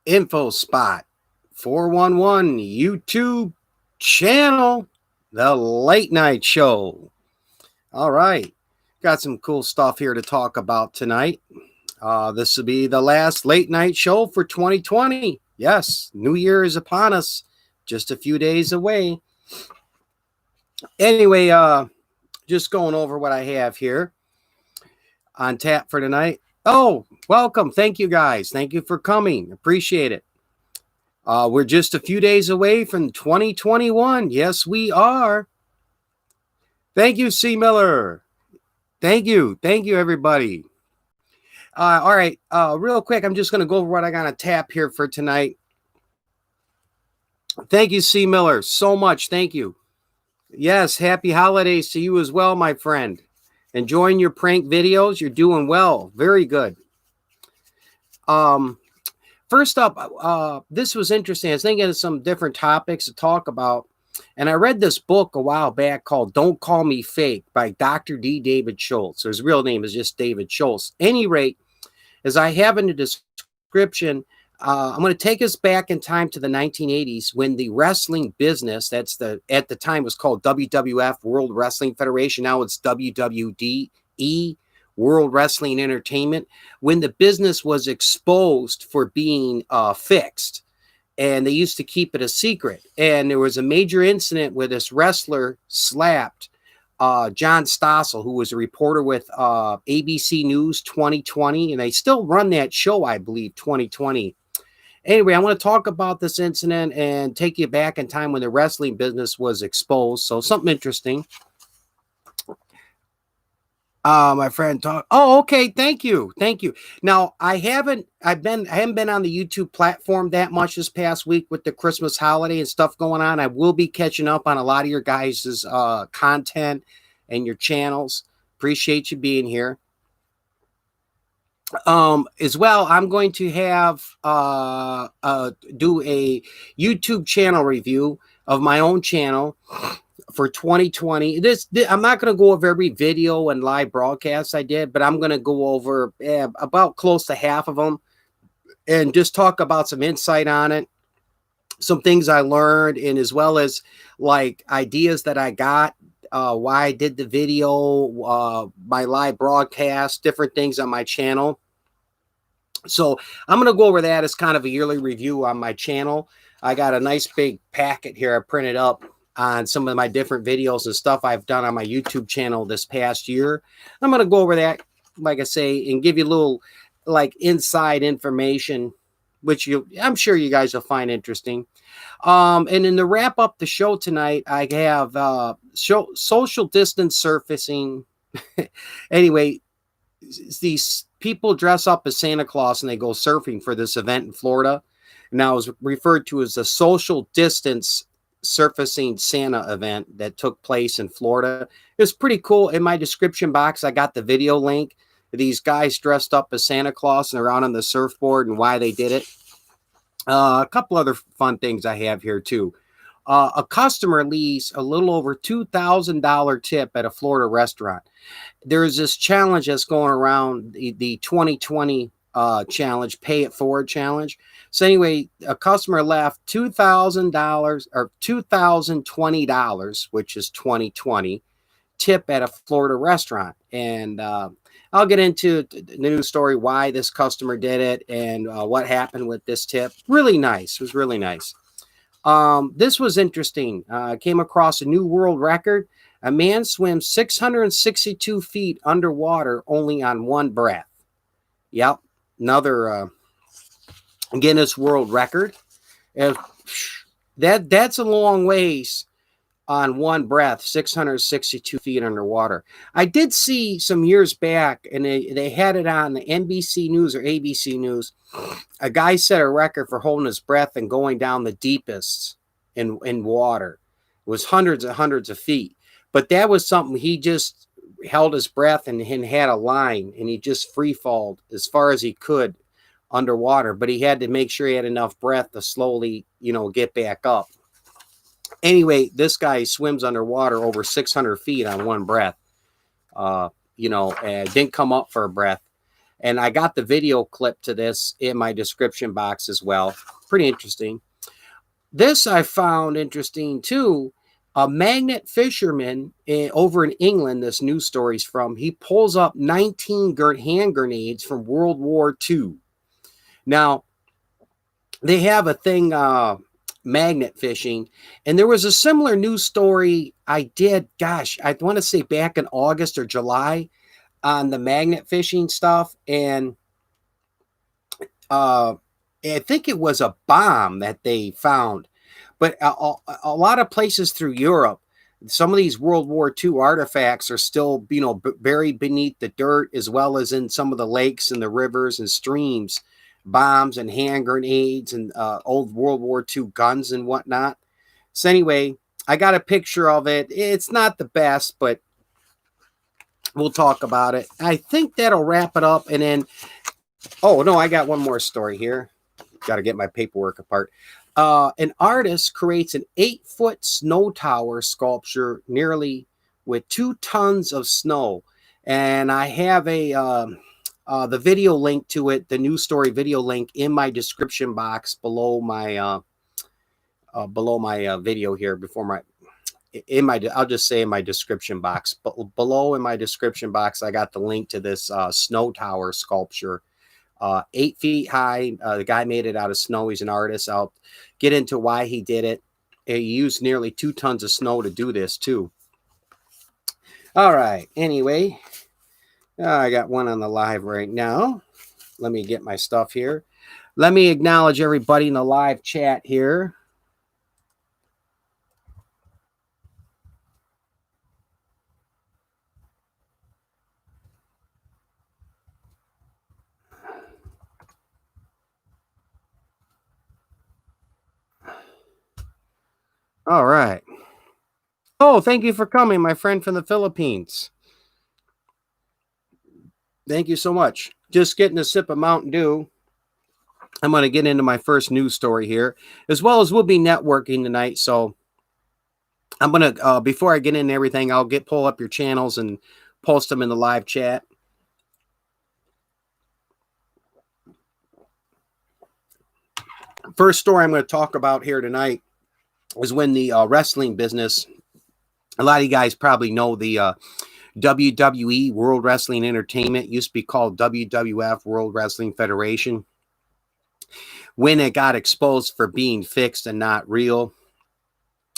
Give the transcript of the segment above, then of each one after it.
Info Spot 411 YouTube channel, The Late Night Show. All right. Got some cool stuff here to talk about tonight. This will be the last late night show for 2020. Yes, New Year is upon us, just a few days away. Anyway, just going over what I have here on tap for tonight. Oh, welcome. Thank you guys. Thank you for coming. Appreciate it. We're just a few days away from 2021. Yes, we are. Thank you, C. Miller. Thank you. Thank you, everybody. All right. Real quick, I'm just going to go over what I got on tap here for tonight. Thank you, C. Miller, so much. Thank you. Yes, happy holidays to you as well, my friend. Enjoying your prank videos. You're doing well. Very good. First up, this was interesting. I was thinking of some different topics to talk about. And I read this book a while back called Don't Call Me Fake by Dr. D. David Schultz. His real name is just David Schultz. Any rate, as I have in the description, I'm going to take us back in time to the 1980s when the wrestling business, at the time was called WWF, World Wrestling Federation. Now it's WWDE, World Wrestling Entertainment, when the business was exposed for being fixed. And they used to keep it a secret. And there was a major incident where this wrestler slapped John Stossel, who was a reporter with ABC News 2020. And they still run that show, I believe, 2020. Anyway, I want to talk about this incident and take you back in time when the wrestling business was exposed. So something interesting. My friend talk. Oh, okay. Thank you. Thank you. Now I haven't been on the YouTube platform that much this past week with the Christmas holiday and stuff going on. I will be catching up on a lot of your guys' content and your channels. Appreciate you being here. As well, I'm going to have do a YouTube channel review of my own channel for 2020. I'm not going to go over every video and live broadcast I did, but I'm going to go over about close to half of them and just talk about some insight on it, some things I learned, and as well as like ideas that I got, why I did the video, my live broadcast, different things on my channel. So I'm going to go over that as kind of a yearly review on my channel. I got a nice big packet here I printed up on some of my different videos and stuff I've done on my YouTube channel this past year. I'm going to go over that, like I say, and give you a little like inside information, which I'm sure you guys will find interesting. And then to wrap up the show tonight, I have social distance surfacing. Anyway, these people dress up as Santa Claus and they go surfing for this event in Florida. Now it's referred to as the social distance surfacing Santa event that took place in Florida. It was pretty cool. In my description box, I got the video link. These guys dressed up as Santa Claus and they're out on the surfboard and why they did it. A couple other fun things I have here too. A customer leaves a little over $2,000 tip at a Florida restaurant. There's this challenge that's going around, the 2020 challenge, pay it forward challenge. So anyway, a customer left $2,000 or $2,020, which is 2020 tip at a Florida restaurant. And I'll get into the news story, why this customer did it and what happened with this tip. Really nice. It was really nice. This was interesting. Came across a new world record. A man swims 662 feet underwater only on one breath. Yep. Another Guinness World Record. That's a long ways on one breath, 662 feet underwater. I did see some years back, and they had it on the NBC News or ABC News. A guy set a record for holding his breath and going down the deepest in water. It was hundreds of feet. But that was something he just held his breath and had a line, and he just free falled as far as he could underwater. But he had to make sure he had enough breath to slowly, get back up. Anyway, this guy swims underwater over 600 feet on one breath, and didn't come up for a breath. And I got the video clip to this in my description box as well. Pretty interesting. This I found interesting too. A magnet fisherman over in England, this news story's from, he pulls up 19 hand grenades from World War II. Now, they have a thing, magnet fishing, and there was a similar news story I did, gosh, I want to say back in August or July on the magnet fishing stuff, and I think it was a bomb that they found. But a lot of places through Europe, some of these World War II artifacts are still, buried beneath the dirt, as well as in some of the lakes and the rivers and streams, bombs and hand grenades and old World War II guns and whatnot. So anyway, I got a picture of it. It's not the best, but we'll talk about it. I think that'll wrap it up. And then, oh, no, I got one more story here. Got to get my paperwork apart. An artist creates an 8-foot snow tower sculpture nearly with 2 tons of snow. And I have the video link to it, the news story video link, in my description box below my video here. I'll just say in my description box. But below in my description box, I got the link to this snow tower sculpture. 8 feet high. The guy made it out of snow. He's an artist. I'll get into why he did it. He used nearly 2 tons of snow to do this too. All right. Anyway, I got one on the live right now. Let me get my stuff here. Let me acknowledge everybody in the live chat here. All right. Oh, thank you for coming, my friend from the Philippines. Thank you so much. Just getting a sip of Mountain Dew. I'm going to get into my first news story here, as well as we'll be networking tonight. So I'm going to, before I get into everything, I'll pull up your channels and post them in the live chat. First story I'm going to talk about here tonight is when the wrestling business, a lot of you guys probably know the WWE, World Wrestling Entertainment, used to be called WWF, World Wrestling Federation, when it got exposed for being fixed and not real.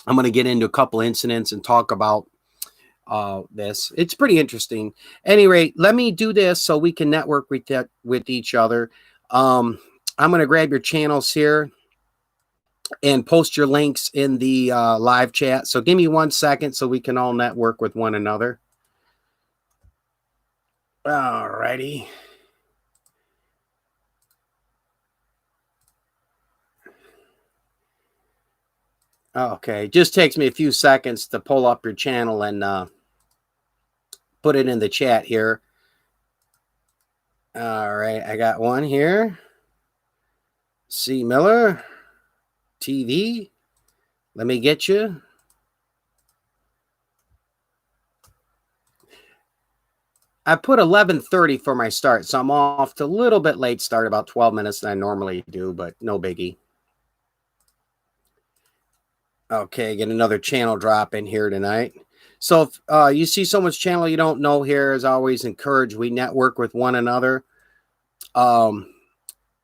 I'm going to get into a couple incidents and talk about this. It's pretty interesting. Anyway, let me do this so we can network with each other. I'm going to grab your channels here and post your links in the live chat. So give me 1 second so we can all network with one another. All righty. Okay, just takes me a few seconds to pull up your channel and put it in the chat here. All right, I got one here. C. Miller TV. Let me get you. I put 11:30 for my start, so I'm off to a little bit late start, about 12 minutes than I normally do, but no biggie. Okay, get another channel drop in here tonight. So if you see someone's channel you don't know here, as always, encourage we network with one another.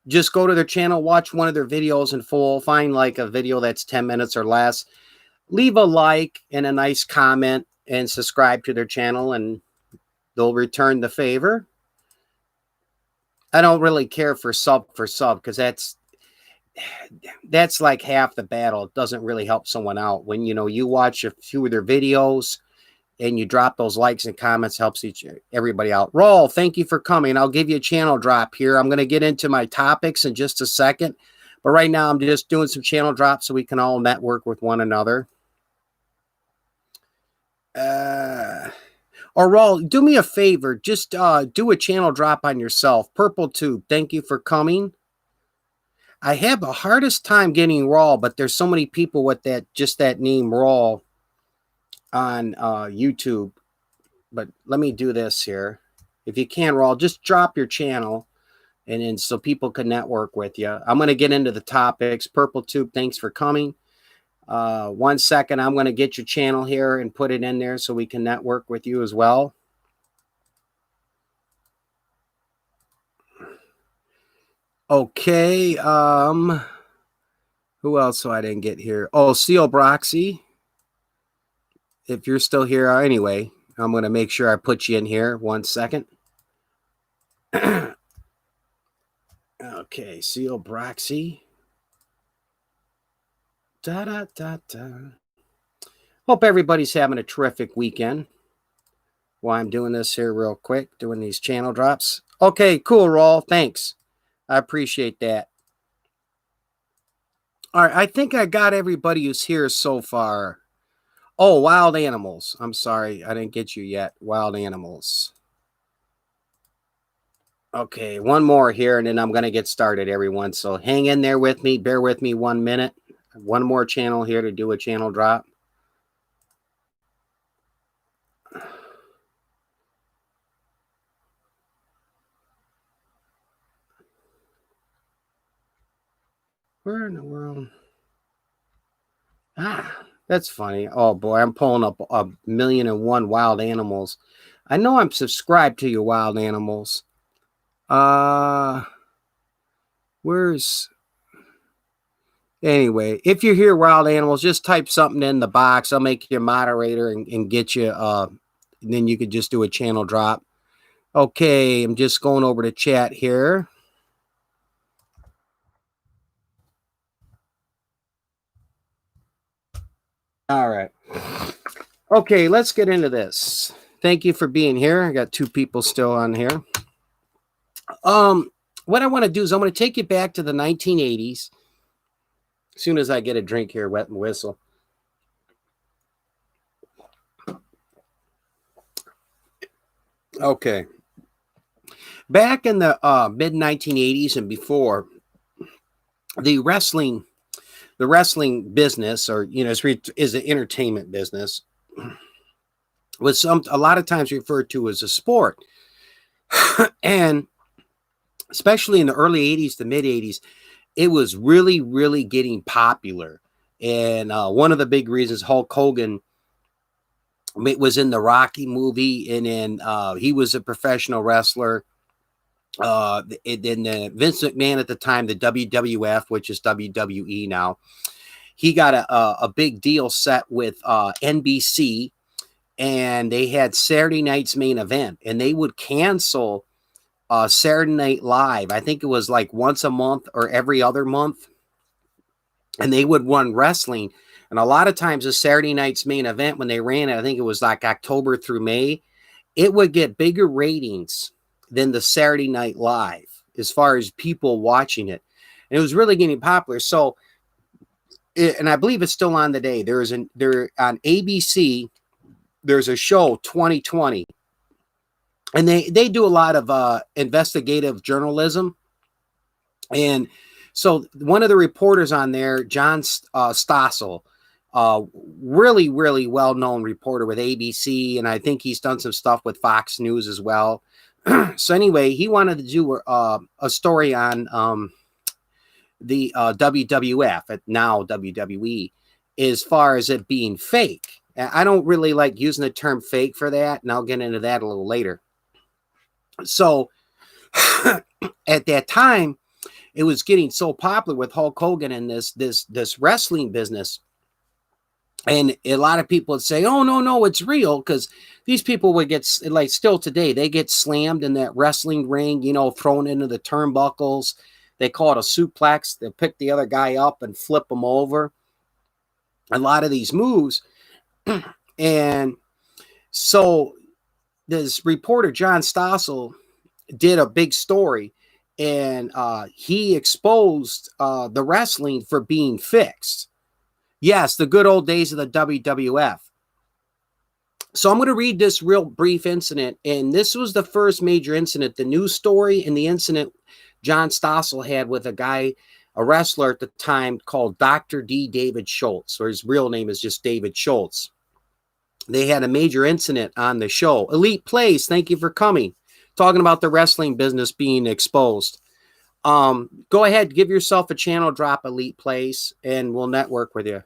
Just go to their channel, watch one of their videos in full, find like a video that's 10 minutes or less, leave a like and a nice comment, and subscribe to their channel, and they'll return the favor. I don't really care for sub because that's like half the battle. It doesn't really help someone out. When you watch a few of their videos and you drop those likes and comments, helps everybody out. Roll, thank you for coming. I'll give you a channel drop here. I'm going to get into my topics in just a second, but right now I'm just doing some channel drops so we can all network with one another. Or Raul, do me a favor. Just do a channel drop on yourself. Purple Tube, thank you for coming. I have the hardest time getting Raw, but there's so many people with that name Raw on YouTube. But let me do this here. If you can, Raul, just drop your channel, and then so people can network with you. I'm going to get into the topics. Purple Tube, thanks for coming. 1 second, I'm going to get your channel here and put it in there so we can network with you as well. Okay. Who else so I didn't get here? Oh, Seal Broxy. If you're still here, anyway, I'm going to make sure I put you in here. 1 second. Okay, Seal Broxy. Da da da da. Hope everybody's having a terrific weekend. While I'm doing this here real quick, doing these channel drops. Okay, cool, Raul. Thanks. I appreciate that. All right, I think I got everybody who's here so far. Oh, wild animals. I'm sorry, I didn't get you yet. Wild animals. Okay, one more here, and then I'm going to get started, everyone. So hang in there with me. Bear with me 1 minute. One more channel here to do a channel drop. Where in the world? Ah, that's funny. Oh, boy, I'm pulling up 1,000,001 wild animals. I know I'm subscribed to your wild animals. Where's... Anyway, if you hear wild animals, just type something in the box. I'll make you a moderator and get you, and then you could just do a channel drop. Okay, I'm just going over to chat here. All right. Okay, let's get into this. Thank you for being here. I got 2 people still on here. What I want to do is I'm going to take you back to the 1980s. As soon as I get a drink here, wet and whistle. Okay. Back in the mid 1980s and before, the wrestling business, or is an entertainment business, was a lot of times referred to as a sport. And especially in the early 80s to mid 80s, it was really, really getting popular. And one of the big reasons Hulk Hogan was in the Rocky movie, and then he was a professional wrestler. Then Vince McMahon at the time, the WWF, which is WWE now, he got a big deal set with NBC, and they had Saturday night's main event, and they would cancel Saturday Night Live. I think it was like once a month or every other month, and they would run wrestling. And a lot of times the Saturday night's main event, when they ran it, I think it was like October through May, it would get bigger ratings than the Saturday Night Live as far as people watching it. And it was really getting popular. So, and I believe it's still on today. There on ABC, there's a show, 2020. And they do a lot of investigative journalism. And so one of the reporters on there, John Stossel, really, really well-known reporter with ABC, and I think he's done some stuff with Fox News as well. So anyway, he wanted to do a story on the WWF, now WWE, as far as it being fake. I don't really like using the term fake for that, and I'll get into that a little later. So at that time, it was getting so popular with Hulk Hogan and this wrestling business. And a lot of people would say, oh, no, it's real, because these people would get, like still today, they get slammed in that wrestling ring, thrown into the turnbuckles. They call it a suplex. They pick the other guy up and flip them over. A lot of these moves. And so this reporter, John Stossel, did a big story, and he exposed the wrestling for being fixed. Yes, the good old days of the WWF. So I'm going to read this real brief incident, and this was the first major incident, the news story, and the incident John Stossel had with a wrestler at the time called Dr. D. David Schultz, or his real name is just David Schultz. They had a major incident on the show. Elite Plays, thank you for coming. talking about the wrestling business being exposed. Go ahead, give yourself a channel drop, Elite Place, and we'll network with you.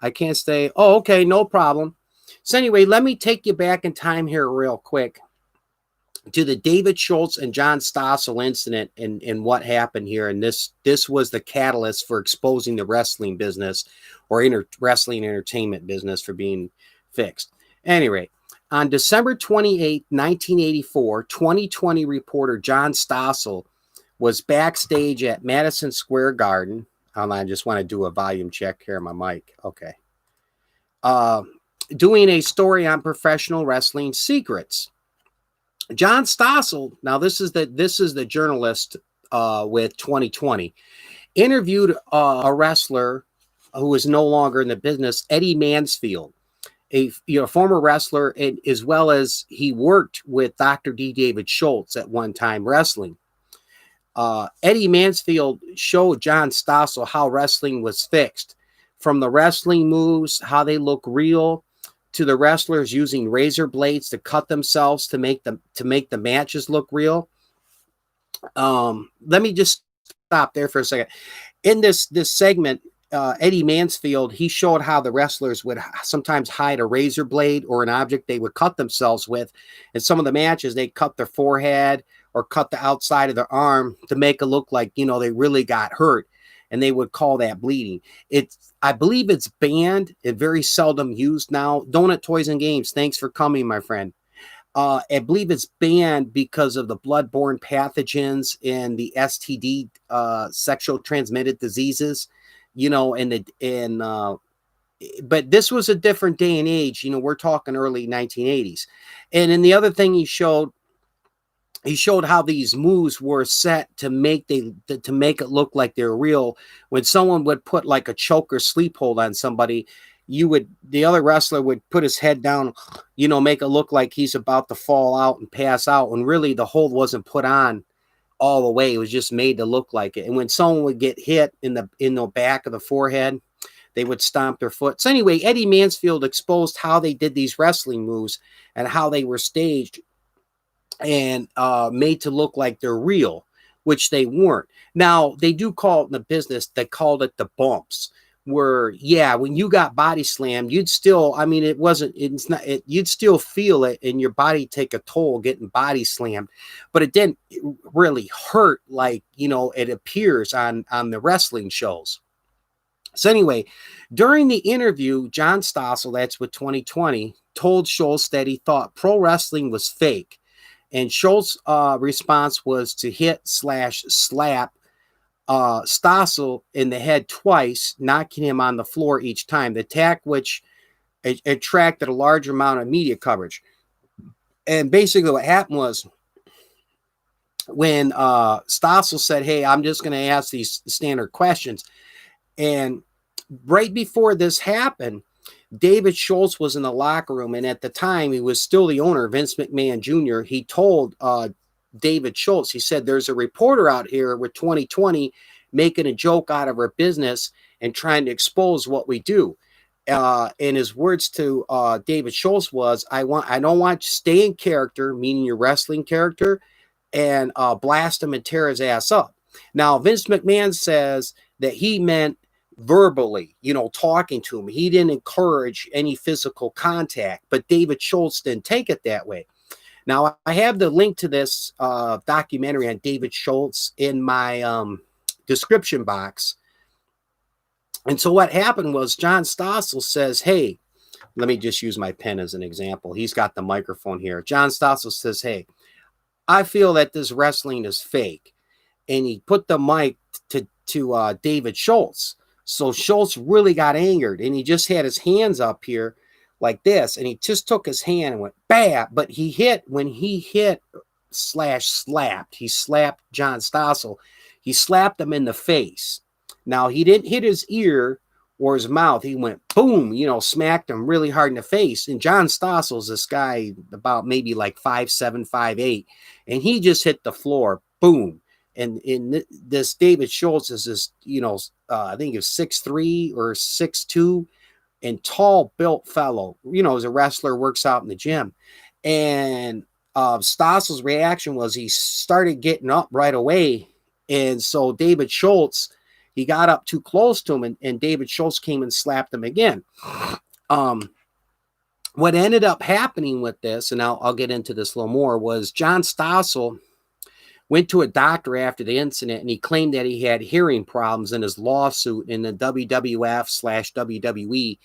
I can't stay. Oh, okay, no problem. So anyway, let me take you back in time here real quick to the David Schultz and John Stossel incident and what happened here. And this was the catalyst for exposing the wrestling business or wrestling entertainment business for being fixed. Anyway, on December 28, 1984, 2020 reporter John Stossel was backstage at Madison Square Garden. I just want to do a volume check here on my mic. Okay. Doing a story on professional wrestling secrets. John Stossel, now this is the journalist with 2020, interviewed a wrestler who is no longer in the business, Eddie Mansfield, a former wrestler, and as well as he worked with Dr. D. David Schultz at one time wrestling. Eddie Mansfield showed John Stossel how wrestling was fixed, from the wrestling moves, how they look real, to the wrestlers using razor blades to cut themselves to make the matches look real. Let me just stop there for a second. In this segment, Eddie Mansfield, he showed how the wrestlers would sometimes hide a razor blade or an object they would cut themselves with. In some of the matches, they cut their forehead or cut the outside of their arm to make it look like, they really got hurt. And they would call that bleeding. I believe it's banned and very seldom used now. Donut Toys and Games, thanks for coming, my friend. I believe it's banned because of the bloodborne pathogens and the STD, sexual transmitted diseases, but this was a different day and age. We're talking early 1980s. And then the other thing he showed how these moves were set to make it look like they're real. When someone would put like a choke or sleep hold on somebody, the other wrestler would put his head down, make it look like he's about to fall out and pass out. And really the hold wasn't put on all the way. It was just made to look like it. And when someone would get hit in the back of the forehead, they would stomp their foot. So anyway, Eddie Mansfield exposed how they did these wrestling moves and how they were staged and made to look like they're real, which they weren't. Now, they do call it in the business, they called it the bumps, where, when you got body slammed, you'd still, you'd still feel it in your body take a toll getting body slammed, but it didn't really hurt like, it appears on the wrestling shows. So anyway, during the interview, John Stossel, that's with 2020, told Schultz that he thought pro wrestling was fake. And Schultz's response was to hit/slap Stossel in the head twice, knocking him on the floor each time. The attack, which attracted a large amount of media coverage. And basically what happened was when Stossel said, "Hey, I'm just going to ask these standard questions." And right before this happened, David Schultz was in the locker room, and at the time, he was still the owner, Vince McMahon Jr. He told David Schultz, he said, "There's a reporter out here with 2020 making a joke out of our business and trying to expose what we do." And his words to David Schultz was, I don't want you to stay in character," meaning your wrestling character, "and blast him and tear his ass up." Now, Vince McMahon says that he meant verbally, talking to him. He didn't encourage any physical contact, but David Schultz didn't take it that way. Now, I have the link to this documentary on David Schultz in my description box. And so what happened was John Stossel says, "Hey," let me just use my pen as an example. He's got the microphone here. John Stossel says, "Hey, I feel that this wrestling is fake." And he put the mic to David Schultz. So Schultz really got angered, and he just had his hands up here like this, and he just took his hand and went, "Bam!" But when he hit/slapped, he slapped John Stossel. He slapped him in the face. Now, he didn't hit his ear or his mouth. He went boom, smacked him really hard in the face. And John Stossel's this guy about maybe like 5'7", 5'8", and he just hit the floor, boom. And in this David Schultz is this, I think it's 6'3" or 6'2", and tall built fellow, as a wrestler, works out in the gym. And Stossel's reaction was he started getting up right away. And so David Schultz, he got up too close to him, and David Schultz came and slapped him again. What ended up happening with this, and I'll get into this a little more, was John Stossel went to a doctor after the incident, and he claimed that he had hearing problems in his lawsuit in the WWF/WWE.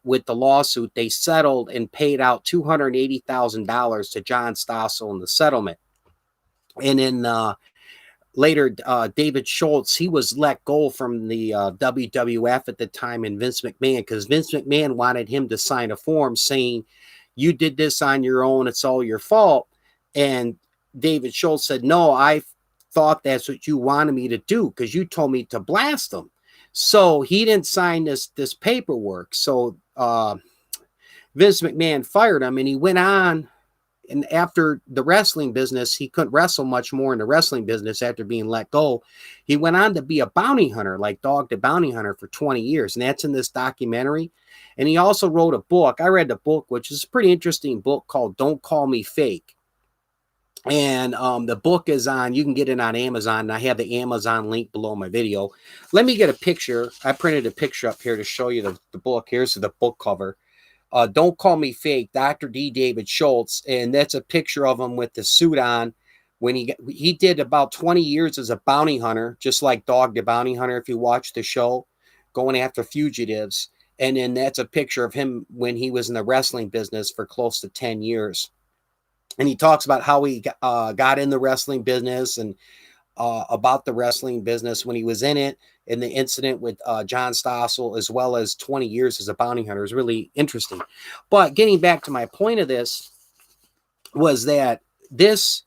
With the lawsuit, they settled and paid out $280,000 to John Stossel in the settlement. And then later, David Schultz, he was let go from the WWF at the time, and Vince McMahon, because Vince McMahon wanted him to sign a form saying, you did this on your own, it's all your fault. And David Schultz said, no, I thought that's what you wanted me to do because you told me to blast them. So he didn't sign this paperwork. So Vince McMahon fired him, and he went on. And after the wrestling business, he couldn't wrestle much more in the wrestling business after being let go. He went on to be a bounty hunter, like Dog the Bounty Hunter, for 20 years. And that's in this documentary. And he also wrote a book. I read the book, which is a pretty interesting book called Don't Call Me Fake. And the book is on, you can get it on Amazon. And I have the Amazon link below my video. Let me get a picture. I printed a picture up here to show you the book. Here's the book cover. Don't Call Me Fake, Dr. D. David Schultz. And that's a picture of him with the suit on when he did about 20 years as a bounty hunter, just like Dog the Bounty Hunter, if you watch the show, going after fugitives. And then that's a picture of him when he was in the wrestling business for close to 10 years. And he talks about how he got in the wrestling business and about the wrestling business when he was in it, and the incident with John Stossel, as well as 20 years as a bounty hunter, is really interesting. But getting back to my point of this was that this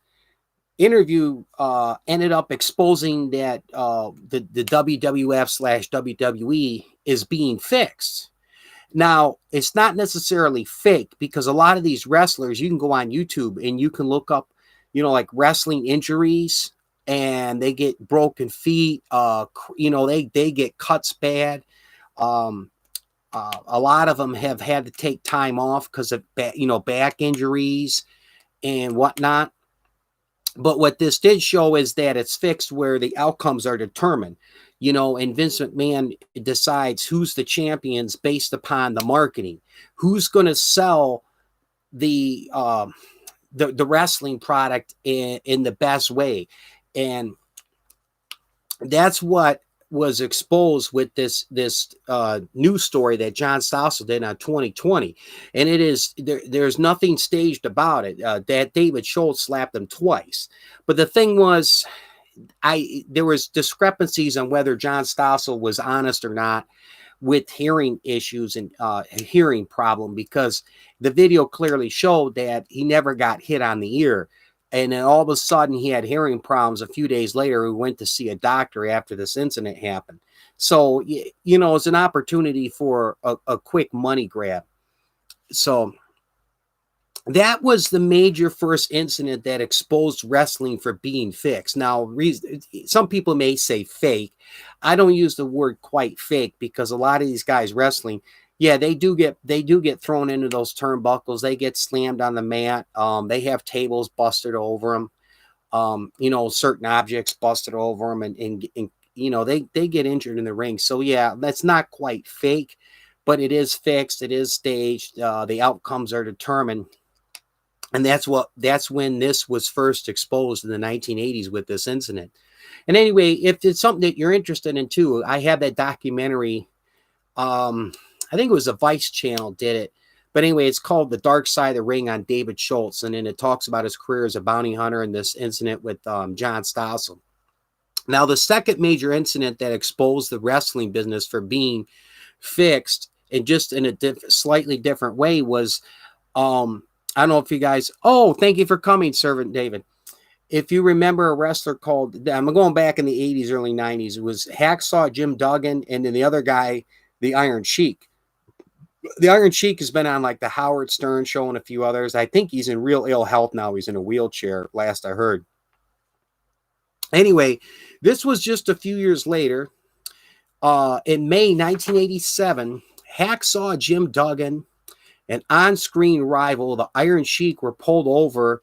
interview ended up exposing that the WWF/WWE is being fixed. Now, it's not necessarily fake, because a lot of these wrestlers, you can go on YouTube and you can look up, like wrestling injuries, and they get broken feet. They get cuts bad. A lot of them have had to take time off because of back injuries and whatnot. But what this did show is that it's fixed where the outcomes are determined. And Vince McMahon decides who's the champions based upon the marketing, who's going to sell the wrestling product in the best way. And that's what was exposed with this news story that John Stossel did on 2020. And it is there's nothing staged about it. That David Schultz slapped him twice. But the thing was, there was discrepancies on whether John Stossel was honest or not with hearing issues and hearing problem, because the video clearly showed that he never got hit on the ear. And then all of a sudden he had hearing problems. A few days later, he went to see a doctor after this incident happened. So, it's an opportunity for a quick money grab. So that was the major first incident that exposed wrestling for being fixed. Now, some people may say fake. I don't use the word quite fake, because a lot of these guys wrestling, yeah, they do get thrown into those turnbuckles. They get slammed on the mat. They have tables busted over them. Certain objects busted over them, and they get injured in the ring. So yeah, that's not quite fake, but it is fixed. It is staged. The outcomes are determined. And that's when this was first exposed in the 1980s with this incident. And anyway, if it's something that you're interested in too, I have that documentary. I think it was a Vice channel did it. But anyway, it's called The Dark Side of the Ring on David Schultz. And then it talks about his career as a bounty hunter and this incident with John Stossel. Now, the second major incident that exposed the wrestling business for being fixed, and just in a slightly different way, was I don't know if you guys, thank you for coming, Servant David. If you remember a wrestler called, I'm going back in the 80s, early 90s, it was Hacksaw Jim Duggan, and then the other guy, the Iron Sheik. The Iron Sheik has been on like the Howard Stern show and a few others. I think he's in real ill health now. He's in a wheelchair, last I heard. Anyway, this was just a few years later. In May 1987, Hacksaw Jim Duggan An on-screen rival, the Iron Sheik, were pulled over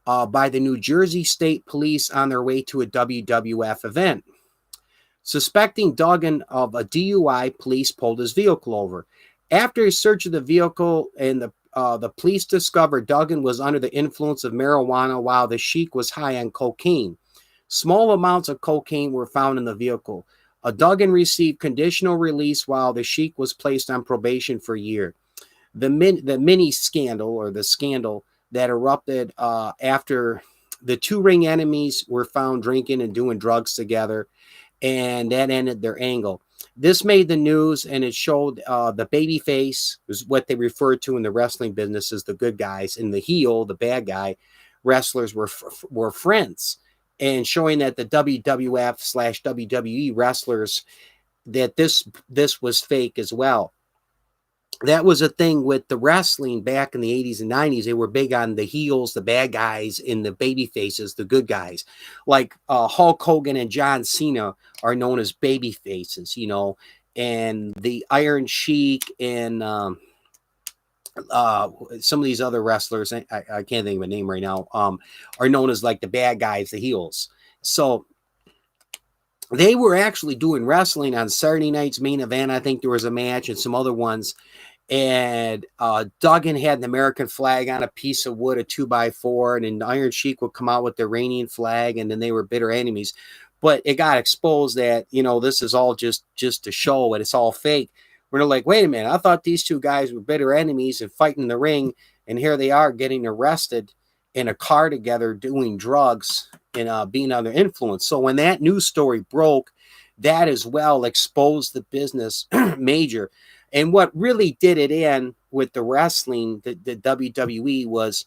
by the New Jersey State Police on their way to a WWF event. Suspecting Duggan of a DUI, police pulled his vehicle over. After a search of the vehicle, and the police discovered Duggan was under the influence of marijuana while the Sheik was high on cocaine. Small amounts of cocaine were found in the vehicle. Duggan received conditional release while the Sheik was placed on probation for a year. The mini scandal, or the scandal that erupted after the two ring enemies were found drinking and doing drugs together, and that ended their angle. This made the news, and it showed the baby face, was what they referred to in the wrestling business as the good guys, and the heel, the bad guy, wrestlers were friends, and showing that the WWF/WWE wrestlers, that this was fake as well. That was a thing with the wrestling back in the 80s and 90s. They were big on the heels, the bad guys, and the baby faces, the good guys. Like Hulk Hogan and John Cena are known as baby faces, you know, and the Iron Sheik and some of these other wrestlers, I can't think of a name right now, are known as like the bad guys, the heels. So they were actually doing wrestling on Saturday night's Main Event. I think there was a match and some other ones. And Duggan had an American flag on a piece of wood, a 2x4, and then Iron Sheik would come out with the Iranian flag, and then they were bitter enemies. But it got exposed that, you know, this is all just a show and it's all fake. We're like, wait a minute, I thought these two guys were bitter enemies and fighting in the ring, and here they are getting arrested in a car together doing drugs and being under influence. So when that news story broke, that as well exposed the business major. And what really did it in with the wrestling, the WWE, was,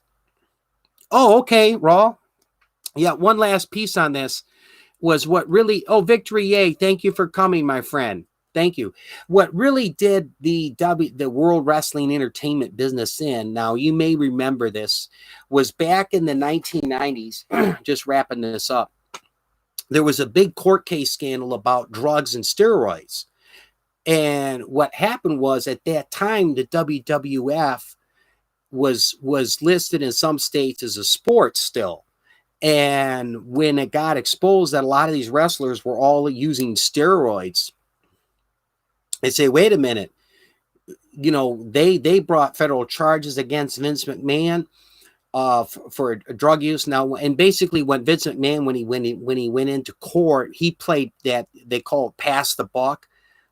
oh, okay, Raw. Yeah, one last piece on this was what really, oh, Victory, yay, thank you for coming, my friend. Thank you. What really did the World Wrestling Entertainment business in, now you may remember this, was back in the 1990s, just wrapping this up, there was a big court case scandal about drugs and steroids. And what happened was, at that time, the WWF was listed in some states as a sport still. And when it got exposed that a lot of these wrestlers were all using steroids, they say, wait a minute, you know, they brought federal charges against Vince McMahon for drug use. Now, and basically when Vince McMahon, when he went into court, he played that they call it pass the buck.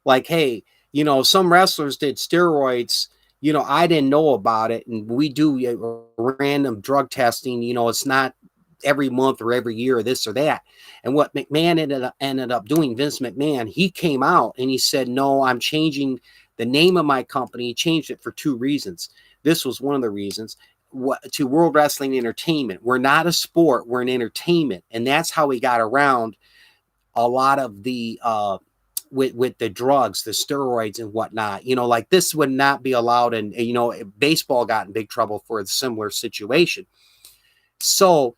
Like, hey, you know, some wrestlers did steroids, you know, I didn't know about it. And we do random drug testing, you know, it's not every month or every year or this or that. And what McMahon ended up doing, Vince McMahon, he came out and he said, no, I'm changing the name of my company. He changed it for two reasons. This was one of the reasons. To World Wrestling Entertainment. We're not a sport, we're an entertainment. And that's how we got around a lot of the with the drugs, the steroids and whatnot. You know, like this would not be allowed. And, you know, baseball got in big trouble for a similar situation. So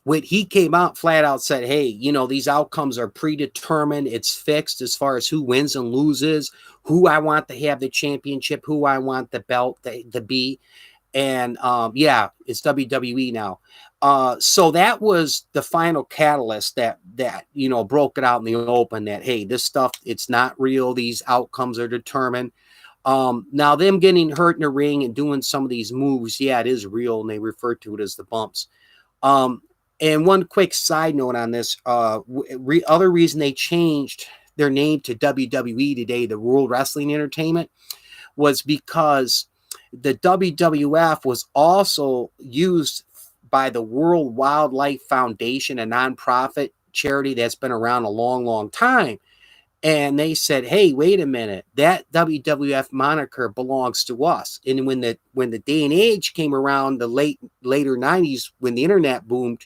when he came out, flat out said, hey, you know, these outcomes are predetermined. It's fixed as far as who wins and loses, who I want to have the championship, who I want the belt to be. And yeah, it's WWE now. So that was the final catalyst that you know broke it out in the open that, hey, this stuff, it's not real. These outcomes are determined. Now them getting hurt in the ring and doing some of these moves, yeah, it is real, and they refer to it as the bumps. And one quick side note on this, other reason they changed their name to WWE today, the World Wrestling Entertainment, was because the WWF was also used by the World Wildlife Foundation, a nonprofit charity that's been around a long, long time. And they said, hey, wait a minute, that WWF moniker belongs to us. And when the day and age came around, the later 90s, when the internet boomed,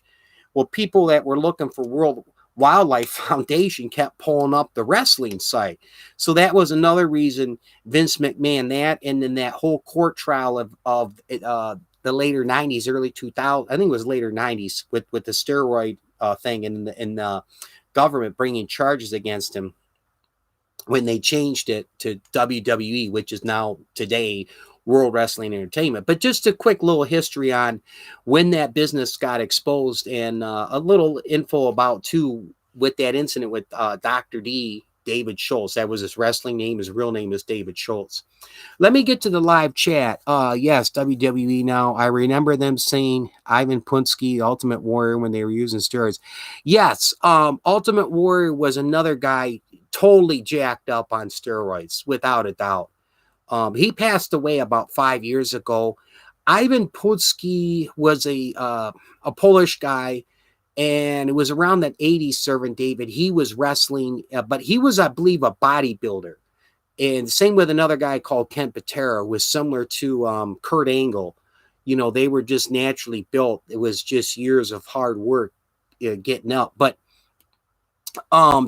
well, people that were looking for World Wildlife Foundation kept pulling up the wrestling site. So that was another reason Vince McMahon, that, and then that whole court trial of the later 90s, early 2000s, I think it was later 90s with the steroid thing and the government bringing charges against him when they changed it to WWE, which is now today World Wrestling Entertainment. But just a quick little history on when that business got exposed, and a little info about too with that incident with Dr. D, David Schultz. That was his wrestling name. His real name is David Schultz. Let me get to the live chat. Yes, WWE now. I remember them saying Ivan Punski, Ultimate Warrior, when they were using steroids. Yes, Ultimate Warrior was another guy totally jacked up on steroids, without a doubt. He passed away about 5 years ago. Ivan Punski was a Polish guy, and it was around that 80s, Servant David. He was wrestling, but he was, I believe, a bodybuilder. And same with another guy called Ken Patera, was similar to Kurt Angle. You know, they were just naturally built. It was just years of hard work getting up. But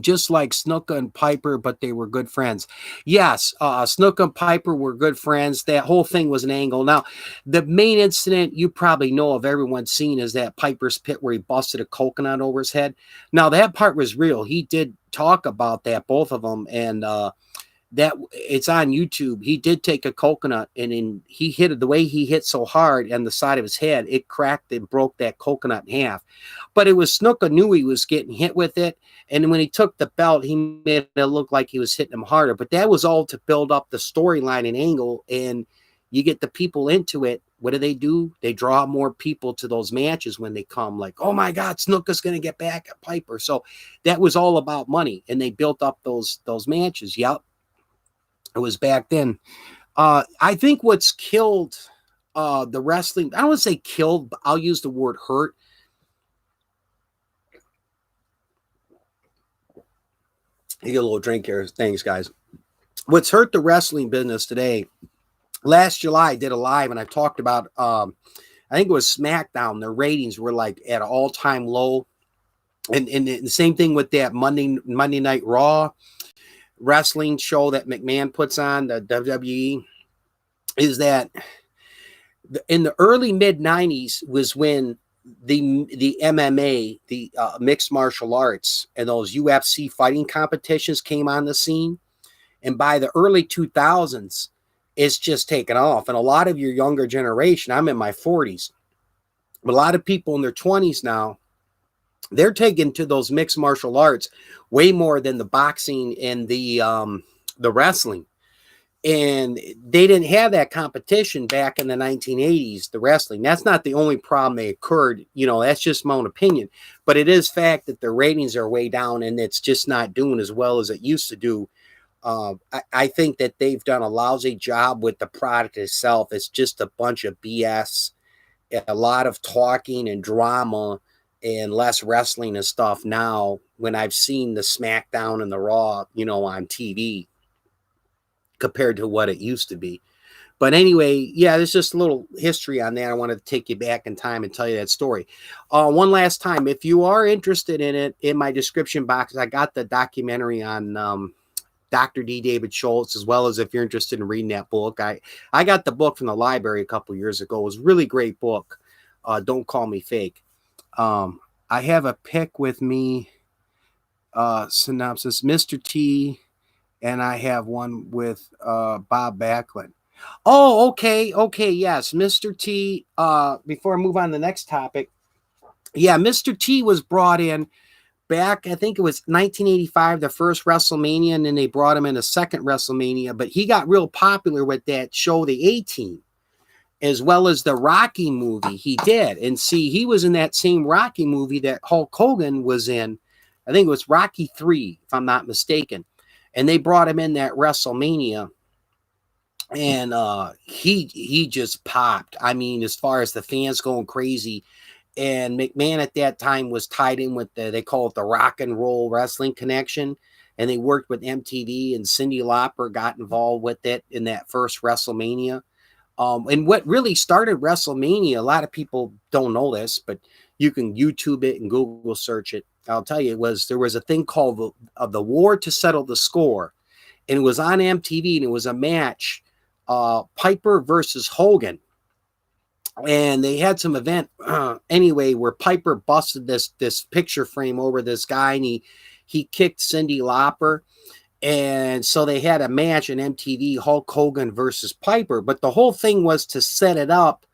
just like Snuka and Piper, but they were good friends. Yes, Snuka and Piper were good friends. That whole thing was an angle. Now, the main incident you probably know of, everyone's seen, is that Piper's Pit where he busted a coconut over his head. Now, that part was real. He did talk about that, both of them, and that it's on YouTube. He did take a coconut, and he hit it the way he hit so hard on the side of his head, it cracked and broke that coconut in half. But it was Snuka knew he was getting hit with it, and when he took the belt, he made it look like he was hitting him harder. But that was all to build up the storyline and angle, and you get the people into it. What do? They draw more people to those matches when they come, like, oh my God, Snuka's going to get back at Piper. So that was all about money, and they built up those matches. Yep. It was back then. I think what's killed the wrestling, I don't want to say killed, but I'll use the word hurt. You get a little drink here. Thanks, guys. What's hurt the wrestling business today, last July I did a live, and I talked about, I think it was SmackDown. Their ratings were like at an all-time low. And the same thing with that Monday Night Raw wrestling show that McMahon puts on, the WWE, is that in the early mid 90s was when the MMA, the mixed martial arts, and those UFC fighting competitions came on the scene. And by the early 2000s, it's just taken off. And a lot of your younger generation, I'm in my 40s, but a lot of people in their 20s now, they're taking to those mixed martial arts way more than the boxing and the wrestling. And they didn't have that competition back in the 1980s, the wrestling. That's not the only problem they occurred. You know, that's just my own opinion. But it is fact that their ratings are way down, and it's just not doing as well as it used to do. I think that they've done a lousy job with the product itself. It's just a bunch of BS, a lot of talking and drama, and less wrestling and stuff now, when I've seen the SmackDown and the Raw, you know, on TV compared to what it used to be. But anyway, yeah, there's just a little history on that. I wanted to take you back in time and tell you that story. One last time, if you are interested in it, in my description box, I got the documentary on Dr. D. David Schultz, as well as if you're interested in reading that book. I got the book from the library a couple years ago. It was a really great book. Don't Call Me Fake. I have a pic with me, synopsis, Mr. T, and I have one with Bob Backlund. Oh, okay, yes, Mr. T. Before I move on to the next topic, yeah, Mr. T was brought in back, I think it was 1985, the first WrestleMania, and then they brought him in a second WrestleMania, but he got real popular with that show, The A-Team, as well as the Rocky movie he did. And see, he was in that same Rocky movie that Hulk Hogan was in. I think it was Rocky 3, if I'm not mistaken. And they brought him in that WrestleMania, and he just popped. I mean, as far as the fans going crazy. And McMahon at that time was tied in with they call it the Rock and Roll Wrestling Connection. And they worked with MTV, and Cyndi Lauper got involved with it in that first WrestleMania. And what really started WrestleMania, a lot of people don't know this, but you can YouTube it and Google search it. I'll tell you, there was a thing called the War to Settle the Score. And it was on MTV, and it was a match, Piper versus Hogan. And they had some event anyway where Piper busted this picture frame over this guy, and he kicked Cyndi Lauper. And so they had a match on MTV, Hulk Hogan versus Piper. But the whole thing was to set it up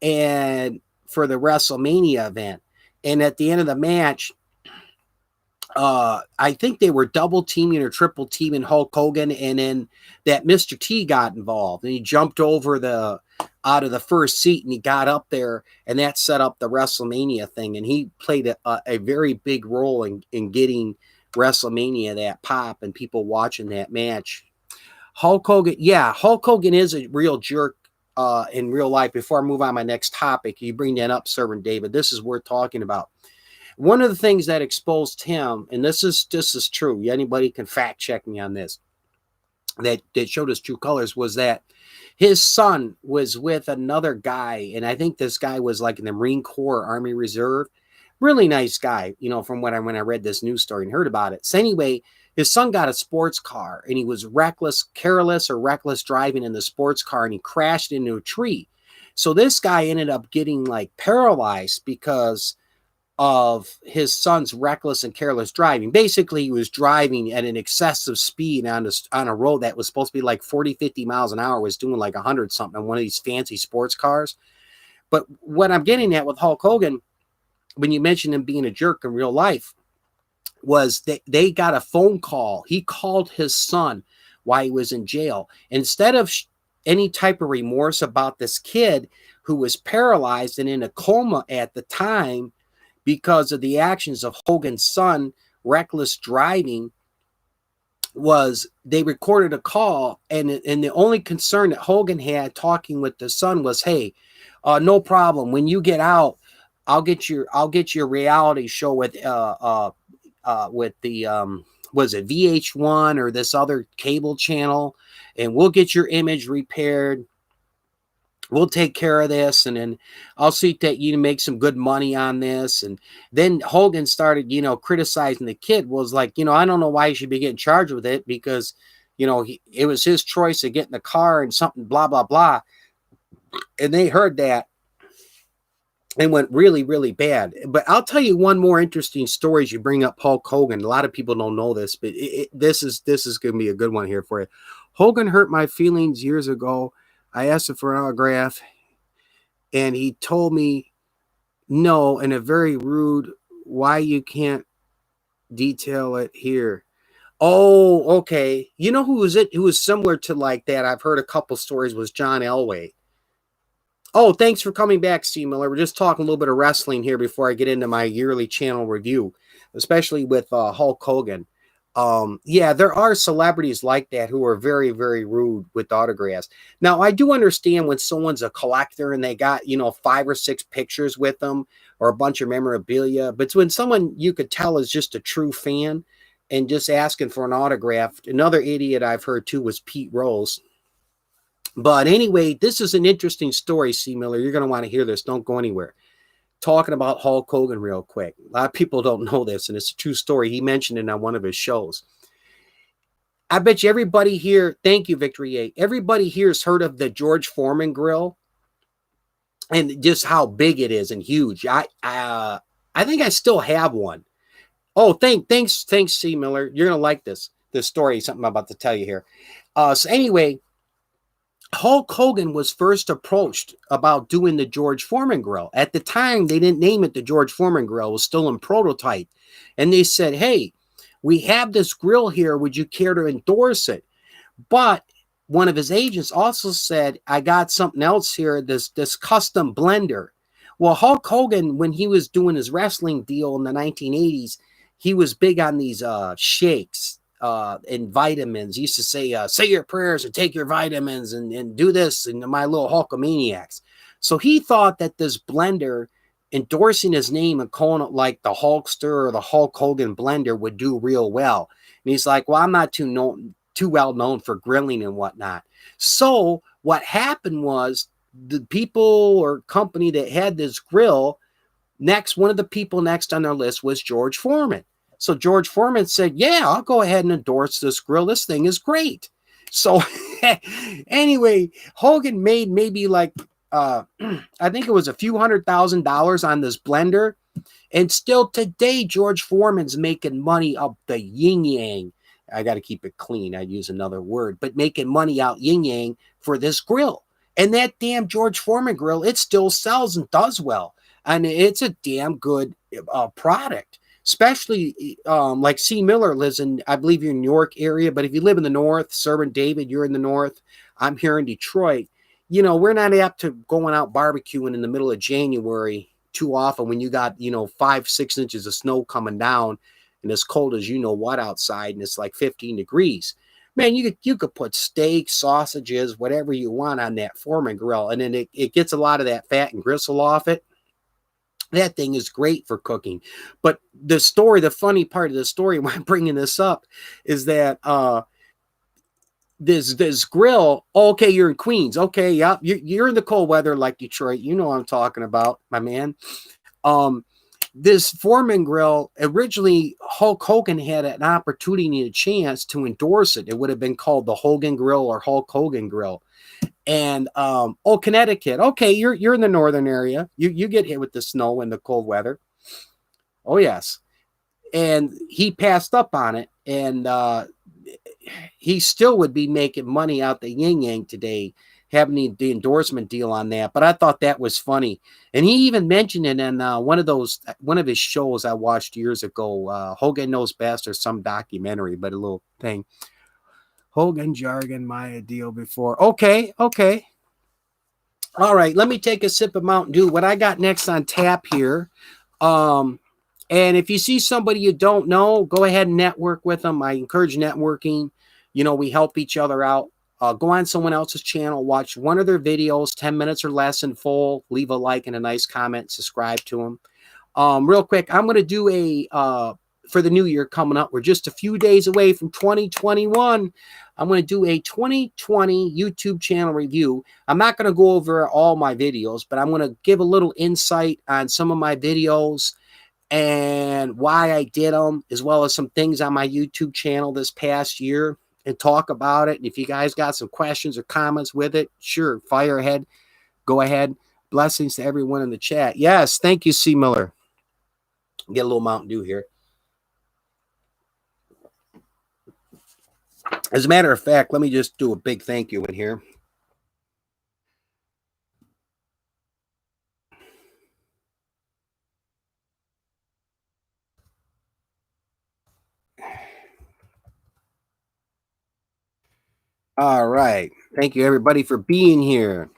and for the WrestleMania event. And at the end of the match, I think they were double teaming or triple teaming Hulk Hogan, and then that Mr. T got involved, and he jumped over out of the first seat, and he got up there, and that set up the WrestleMania thing, and he played a very big role in getting WrestleMania that pop and people watching that match. Hulk Hogan is a real jerk in real life. Before I move on to my next topic, you bring that up, Servant David. This is worth talking about. One of the things that exposed him, and this is true, anybody can fact check me on this, that showed his true colors, was that his son was with another guy, and I think this guy was like in the Marine Corps Army Reserve. Really nice guy, from when I read this news story and heard about it. So anyway, his son got a sports car, and he was careless or reckless driving in the sports car, and he crashed into a tree. So this guy ended up getting like paralyzed because of his son's reckless and careless driving. Basically, he was driving at an excessive speed on a road that was supposed to be like 40, 50 miles an hour, was doing like 100 something on one of these fancy sports cars. But what I'm getting at with Hulk Hogan, when you mentioned him being a jerk in real life, was that they got a phone call. He called his son while he was in jail. Instead of any type of remorse about this kid who was paralyzed and in a coma at the time, because of the actions of Hogan's son, reckless driving, was they recorded a call, and the only concern that Hogan had talking with the son was, hey, no problem. When you get out, I'll get your reality show with the was it VH1 or this other cable channel, and we'll get your image repaired. We'll take care of this, and then I'll see that you make some good money on this. And then Hogan started, criticizing the kid. Was like, I don't know why he should be getting charged with it, because, it was his choice to get in the car and something, blah, blah, blah. And they heard that and went really, really bad. But I'll tell you one more interesting story as you bring up Hulk Hogan. A lot of people don't know this, but this is going to be a good one here for you. Hogan hurt my feelings years ago. I asked him for an autograph, and he told me no in a very rude, why you can't detail it here. Oh, okay. You know who was similar to like that? I've heard a couple stories, was John Elway. Oh, thanks for coming back, Steve Miller. We're just talking a little bit of wrestling here before I get into my yearly channel review, especially with Hulk Hogan. There are celebrities like that who are very, very rude with autographs. Now, I do understand when someone's a collector and they got, 5 or 6 pictures with them or a bunch of memorabilia, but when someone you could tell is just a true fan and just asking for an autograph. Another idiot I've heard too was Pete Rose. But anyway, this is an interesting story, C. Miller. You're going to want to hear this. Don't go anywhere. Talking about Hulk Hogan real quick. A lot of people don't know this, and it's a true story. He mentioned it on one of his shows. I bet you everybody here, thank you, Victory 8. Everybody here has heard of the George Foreman grill and just how big it is and huge. I think I still have one. Oh, thanks, C. Miller. You're going to like this story, something I'm about to tell you here. So anyway, Hulk Hogan was first approached about doing the George Foreman grill. At the time, they didn't name it the George Foreman grill. It was still in prototype. And they said, hey, we have this grill here. Would you care to endorse it? But one of his agents also said, I got something else here, this custom blender. Well, Hulk Hogan, when he was doing his wrestling deal in the 1980s, he was big on these shakes. And vitamins. He used to say your prayers and take your vitamins and do this and my little Hulkamaniacs. So he thought that this blender, endorsing his name and calling it like the Hulkster or the Hulk Hogan blender, would do real well. And he's like, well, I'm not too well known for grilling and whatnot. So what happened was the people or company that had this grill, one of the people next on their list was George Foreman. So George Foreman said, yeah, I'll go ahead and endorse this grill. This thing is great. So anyway, Hogan made maybe like, I think it was a few $100,000 on this blender. And still today, George Foreman's making money up the yin yang. I got to keep it clean. I'd use another word, but making money out yin yang for this grill. And that damn George Foreman grill, it still sells and does well. And it's a damn good product, especially like C. Miller lives in, I believe you're in New York area, but if you live in the North, Servant David, you're in the North. I'm here in Detroit. You know, we're not apt to going out barbecuing in the middle of January too often when you got, 5-6 inches of snow coming down and as cold as you know what outside, and it's like 15 degrees. Man, you could put steak, sausages, whatever you want on that Foreman grill, and then it gets a lot of that fat and gristle off it. That thing is great for cooking. But the funny part of the story why I'm bringing this up is that this grill, okay, you're in Queens. Okay, yeah, you're in the cold weather like Detroit. You know what I'm talking about, my man. This Foreman grill, originally Hulk Hogan had an opportunity and a chance to endorse it. It would have been called the Hogan Grill or Hulk Hogan Grill. And Connecticut. Okay, you're in the northern area. You get hit with the snow and the cold weather. Oh yes. And he passed up on it, and he still would be making money out the yin yang today, having the endorsement deal on that. But I thought that was funny, and he even mentioned it in one of his shows I watched years ago. Hogan Knows Best or some documentary, but a little thing. Hogan jargon, my ideal before. Okay. All right, let me take a sip of Mountain Dew. What I got next on tap here. And if you see somebody you don't know, go ahead and network with them. I encourage networking. We help each other out. Go on someone else's channel, watch one of their videos, 10 minutes or less in full, leave a like and a nice comment, subscribe to them. Real quick, I'm going to do for the new year coming up. We're just a few days away from 2021. I'm going to do a 2020 YouTube channel review. I'm not going to go over all my videos, but I'm going to give a little insight on some of my videos and why I did them, as well as some things on my YouTube channel this past year, and talk about it. And if you guys got some questions or comments with it, sure, fire ahead. Go ahead. Blessings to everyone in the chat. Yes, thank you, C. Miller. Get a little Mountain Dew here. As a matter of fact, let me just do a big thank you in here. All right. Thank you, everybody, for being here.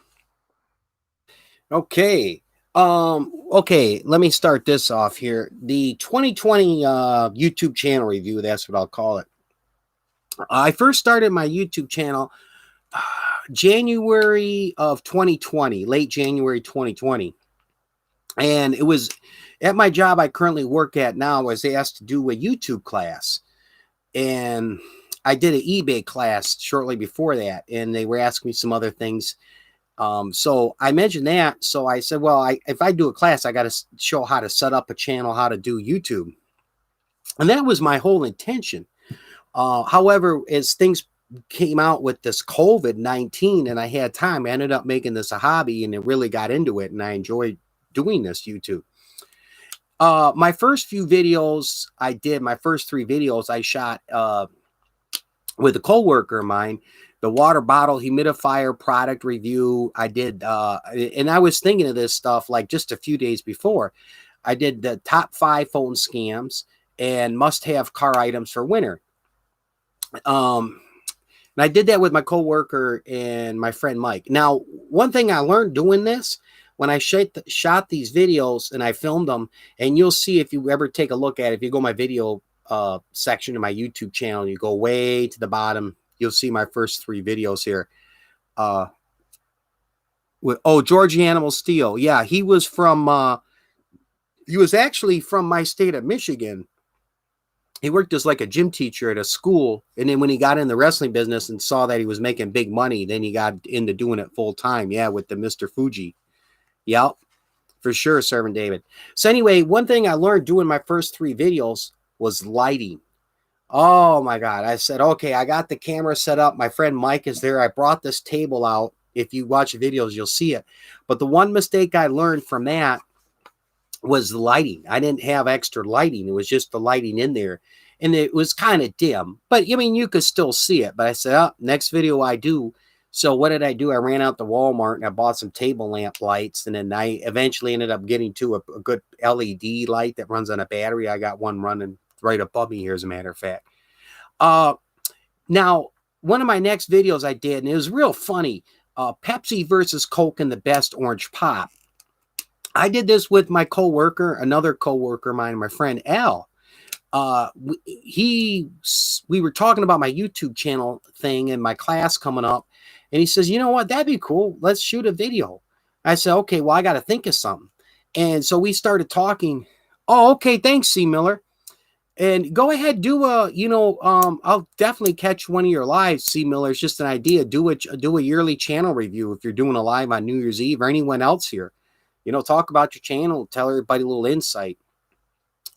Okay. Okay, let me start this off here. The 2020 YouTube channel review, that's what I'll call it. I first started my YouTube channel January of 2020, late January 2020. And it was at my job I currently work at now. I was asked to do a YouTube class. And I did an eBay class shortly before that, and they were asking me some other things. So I mentioned that. So I said, well, if I do a class, I got to show how to set up a channel, how to do YouTube. And that was my whole intention. However, as things came out with this COVID-19 and I had time, I ended up making this a hobby, and it really got into it. And I enjoyed doing this YouTube. My first few videos my first 3 videos I shot with a coworker of mine, the water bottle humidifier product review. I did, and I was thinking of this stuff like just a few days before. I did the top 5 phone scams and must-have car items for winter. And I did that with my coworker and my friend Mike. Now, one thing I learned doing this, when I shot these videos and I filmed them, and you'll see if you ever take a look at it, if you go to my video section of my YouTube channel, you go way to the bottom, you'll see my first 3 videos here. Georgie Animal Steel. Yeah, he was actually from my state of Michigan. He worked as like a gym teacher at a school. And then when he got in the wrestling business and saw that he was making big money, then he got into doing it full time. Yeah, with the Mr. Fuji. Yep, for sure, Servant David. So anyway, one thing I learned doing my first 3 videos was lighting. Oh my God. I said, okay, I got the camera set up. My friend Mike is there. I brought this table out. If you watch the videos, you'll see it. But the one mistake I learned from that was the lighting. I didn't have extra lighting. It was just the lighting in there. and it was kind of dim, but I mean, you could still see it. But I said, oh, next video I do. So what did I do? I ran out to Walmart and I bought some table lamp lights, and then I eventually ended up getting to a good LED light that runs on a battery. I got one running right above me here, as a matter of fact. Now, one of my next videos I did, and it was real funny, Pepsi versus Coke and the best orange pop. I did this with my coworker, another coworker of mine, my friend Al. We were talking about my YouTube channel thing and my class coming up, and he says, you know what, that'd be cool. Let's shoot a video. I said, okay, well, I got to think of something. And so we started talking. Oh, okay. Thanks, C. Miller. And go ahead, do a, I'll definitely catch one of your lives, C. Miller. It's just an idea. Do a yearly channel review if you're doing a live on New Year's Eve, or anyone else here. Talk about your channel, tell everybody a little insight.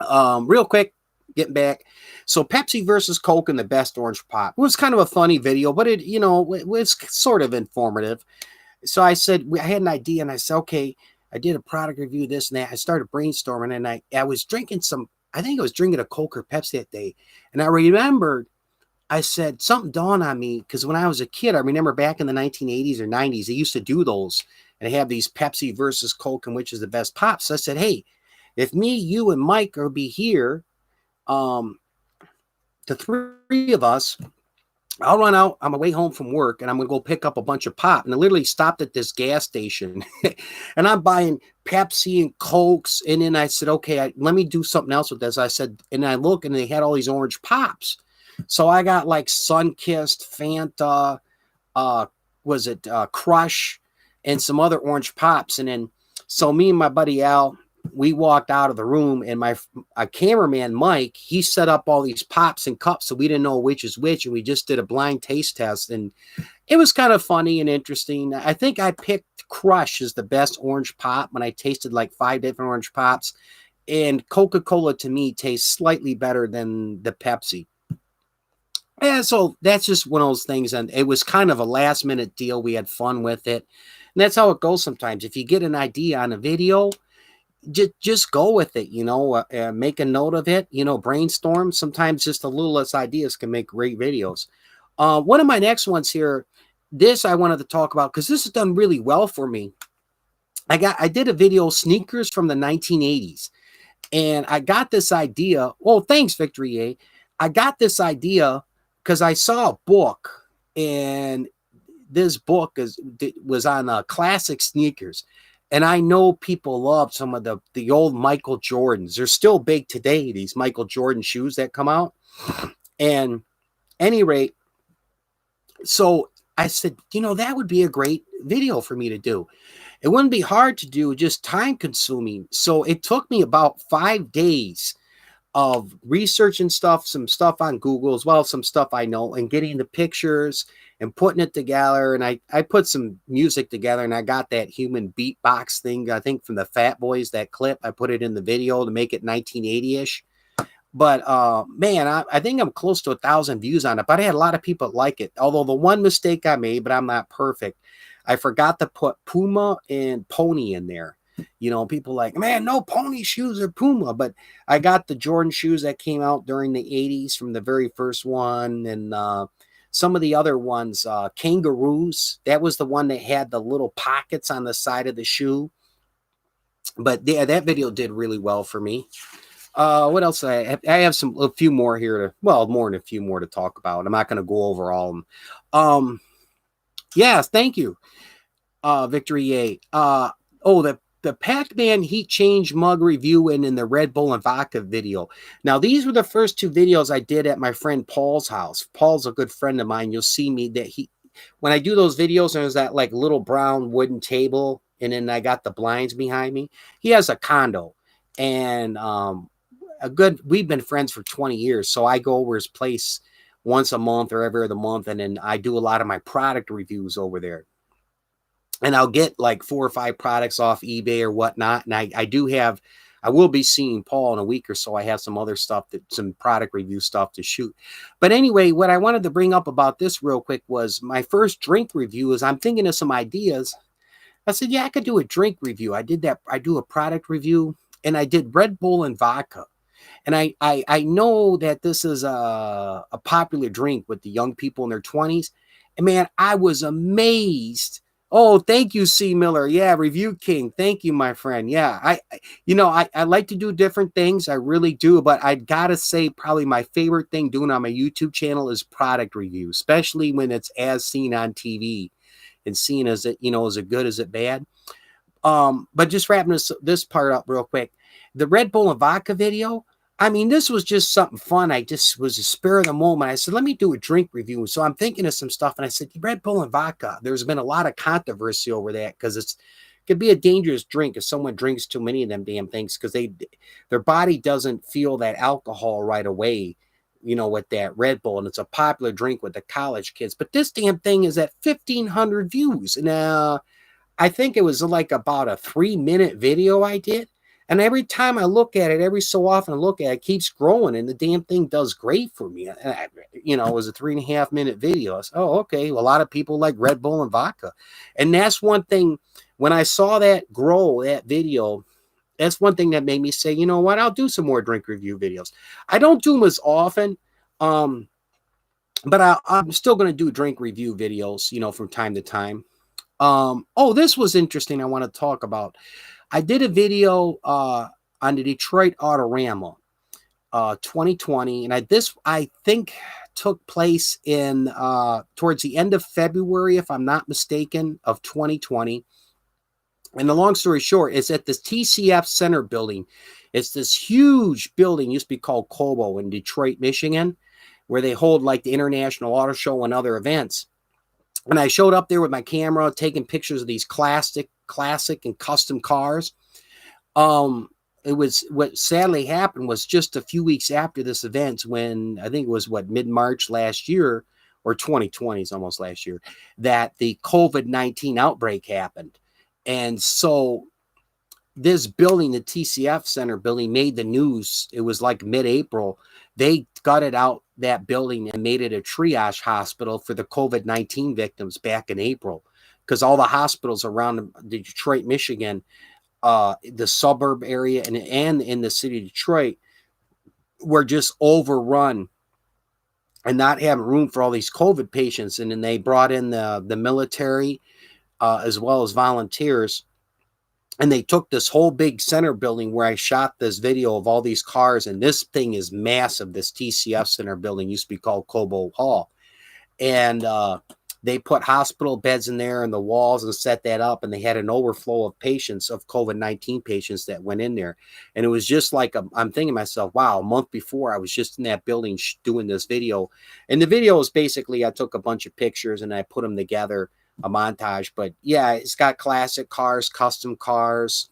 Real quick, getting back. So Pepsi versus Coke and the best orange pop. It was kind of a funny video, but it was sort of informative. So I said, I had an idea, and I said, okay, I did a product review, this and that. I started brainstorming, and I was drinking I think I was drinking a Coke or Pepsi that day. And I remembered, I said, something dawned on me, because when I was a kid, I remember back in the 1980s or 90s, they used to do those, and they have these Pepsi versus Coke, and which is the best pop. So I said, hey, if me, you, and Mike will be here, the three of us, I'll run out on my way home from work, and I'm going to go pick up a bunch of pop. And I literally stopped at this gas station and I'm buying Pepsi and Cokes. And then I said, okay, let me do something else with this. I said, and I look, and they had all these orange pops. So I got like Sunkissed, Fanta, Crush, and some other orange pops. And then, so me and my buddy Al, we walked out of the room, and my cameraman, Mike, he set up all these pops and cups, so we didn't know which is which, and we just did a blind taste test, and it was kind of funny and interesting. I think I picked Crush as the best orange pop when I tasted like 5 different orange pops, and Coca-Cola to me tastes slightly better than the Pepsi. And so that's just one of those things, and it was kind of a last-minute deal. We had fun with it, and that's how it goes sometimes. If you get an idea on a video, just go with it, make a note of it, brainstorm. Sometimes just the littlest ideas can make great videos. One of my next ones here, this I wanted to talk about because this has done really well for me. I did a video, sneakers from the 1980s, and I got this idea. Oh, thanks, Victory A. I got this idea because I saw a book, and this book was on classic sneakers. And I know people love some of the old Michael Jordans. They're still big today, these Michael Jordan shoes that come out. And any rate, so I said, that would be a great video for me to do. It wouldn't be hard to do, just time consuming. So it took me about 5 days of researching some stuff on Google, as well as some stuff I know, and getting the pictures and putting it together. And I put some music together, and I got that human beatbox thing, I think from the Fat Boys, that clip. I put it in the video to make it 1980-ish. But man, I think I'm close to 1,000 views on it, but I had a lot of people like it. Although the one mistake I made, but I'm not perfect, I forgot to put Puma and Pony in there. People like, man, no Pony shoes or Puma, but I got the Jordan shoes that came out during the 80s from the very first one. And some of the other ones, Kangaroos, that was the one that had the little pockets on the side of the shoe. But yeah, that video did really well for me. What else? I have a few more here more than a few more to talk about. I'm not going to go over all of them. Yes, thank you, Victory A. The Pac-Man heat change mug review and in the Red Bull and vodka video. Now, these were the first 2 videos I did at my friend Paul's house. Paul's a good friend of mine. You'll see me when I do those videos, there's that like little brown wooden table, and then I got the blinds behind me. He has a condo, and we've been friends for 20 years. So I go over his place once a month or every other month, and then I do a lot of my product reviews over there. And I'll get like 4 or 5 products off eBay or whatnot. And I will be seeing Paul in a week or so. I have some other stuff, some product review stuff to shoot. But anyway, what I wanted to bring up about this real quick was my first drink review. I'm thinking of some ideas. I said, yeah, I could do a drink review. I did that. I do a product review, and I did Red Bull and vodka. And I know that this is a popular drink with the young people in their 20s. And man, I was amazed. Oh, thank you, C. Miller. Yeah, Review King. Thank you, my friend. Yeah, I like to do different things. I really do. But I gotta say, probably my favorite thing doing on my YouTube channel is product review, especially when it's as seen on TV and seen as it, is it good, is it bad? But just wrapping this part up real quick. The Red Bull and vodka video, I mean, this was just something fun. I just was a spur of the moment. I said, let me do a drink review. So I'm thinking of some stuff, and I said, Red Bull and vodka. There's been a lot of controversy over that because it could be a dangerous drink if someone drinks too many of them damn things because their body doesn't feel that alcohol right away, with that Red Bull. And it's a popular drink with the college kids. But this damn thing is at 1,500 views. Now, I think it was like about a 3-minute video I did. And every time I look at it, every so often I look at it, it keeps growing, and the damn thing does great for me. It was a 3.5-minute video. I said, oh, okay. Well, a lot of people like Red Bull and vodka. And that's one thing, when I saw that grow, that video, that's one thing that made me say, you know what, I'll do some more drink review videos. I don't do them as often, but I'm still going to do drink review videos, from time to time. This was interesting. I want to talk about. I did a video on the Detroit Autorama 2020, and I think took place in towards the end of February, if I'm not mistaken, of 2020. And the long story short, it's at this TCF Center building. It's this huge building, used to be called Cobo in Detroit, Michigan, where they hold like the International Auto Show and other events. And I showed up there with my camera, taking pictures of these classic and custom cars. It was, what sadly happened was just a few weeks after this event, when I think it was mid-March last year, or 2020 is almost last year, that the COVID-19 outbreak happened. And so this building, the TCF Center building, made the news. It was like mid-April. They gutted out that building and made it a triage hospital for the COVID-19 victims back in April, because all the hospitals around Detroit, Michigan, the suburb area and in the city of Detroit were just overrun and not having room for all these COVID patients. And then they brought in the military as well as volunteers. And they took this whole big center building where I shot this video of all these cars. And this thing is massive. This TCF Center building used to be called Cobo Hall. And they put hospital beds in there and the walls and set that up. And they had an overflow of patients, of COVID-19 patients that went in there. And it was just like, I'm thinking to myself, wow, a month before I was just in that building doing this video. And the video is basically, I took a bunch of pictures and I put them together, a montage. But yeah, it's got classic cars, custom cars.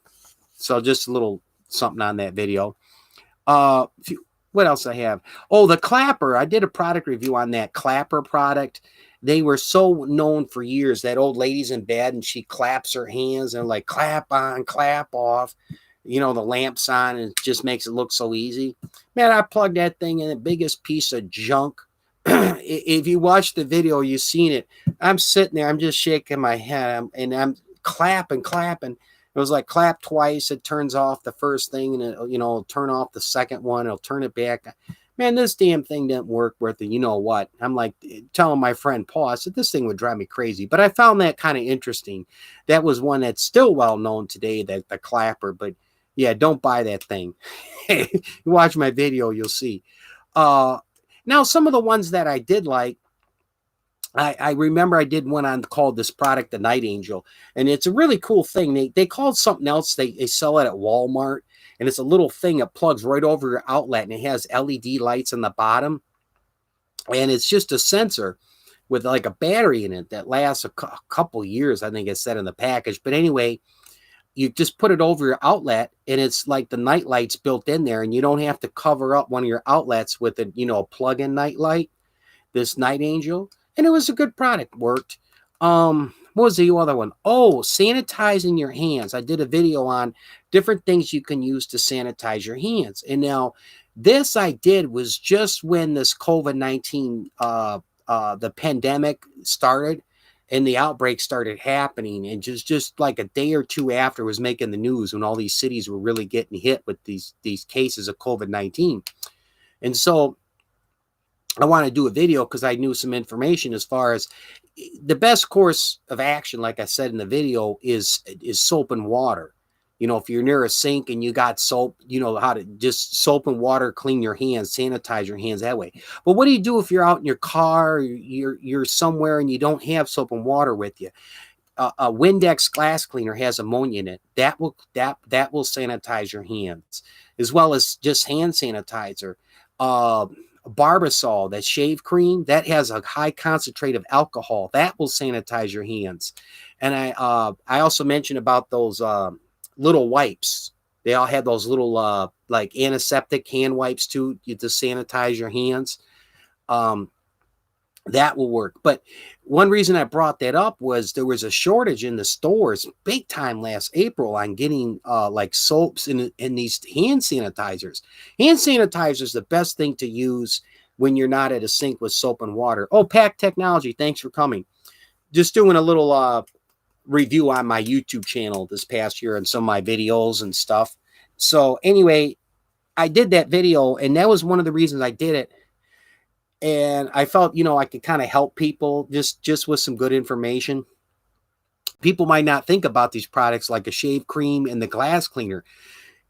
So just a little something on that video. What else I have? Oh, the clapper. I did a product review on that clapper product. They were so known for years. That old lady's in bed and she claps her hands and like clap on, clap off. The lamp's on, and it just makes it look so easy. Man, I plugged that thing in, the biggest piece of junk. If you watch the video, you've seen it. I'm sitting there, I'm just shaking my head, and I'm clapping. It was like clap twice, it turns off the first thing, and it'll turn off the second one, it'll turn it back. Man, this damn thing didn't work worth it. You know what? I'm like telling my friend Paul, I said, this thing would drive me crazy. But I found that kind of interesting. That was one that's still well known today, that the clapper. But yeah, don't buy that thing. You watch my video, you'll see. Now, some of the ones that I did like, I remember I did one on called this product, the Night Angel, and it's a really cool thing. They called something else. They sell it at Walmart, and it's a little thing that plugs right over your outlet, and it has LED lights on the bottom, and it's just a sensor with like a battery in it that lasts a couple years. I think it said in the package, but anyway, you just put it over your outlet, and it's like the night lights built in there, and you don't have to cover up one of your outlets with a plug-in night light. This Night Angel. And it was a good product, worked. What was the other one? Oh, sanitizing your hands. I did a video on different things you can use to sanitize your hands. And now this I did was just when this COVID-19, the pandemic started. and the outbreak started happening, and just like a day or two after, was making the news when all these cities were really getting hit with these cases of COVID-19. And so I want to do a video because I knew some information as far as the best course of action, like I said in the video, is soap and water. You know, if you're near a sink and you got soap, you know how to just soap and water, clean your hands, sanitize your hands that way. But what do you do if you're out in your car, you're somewhere and you don't have soap and water with you? A Windex glass cleaner has ammonia in it. That will sanitize your hands, as well as just hand sanitizer. Barbasol, that shave cream, that has a high concentrate of alcohol. That will sanitize your hands. And I also mentioned about those little wipes. They all had those little like antiseptic hand wipes too, to sanitize your hands. That will work. But one reason I brought that up was there was a shortage in the stores big time last April on getting like soaps and these hand sanitizers. Hand sanitizer is the best thing to use when you're not at a sink with soap and water. Oh, Pack Technology, thanks for coming. Just doing a little review on my YouTube channel this past year and some of my videos and stuff. So anyway, I did that video, and that was one of the reasons I did it. And I felt, you know, I could kind of help people just with some good information. People might not think about these products like a shave cream and the glass cleaner.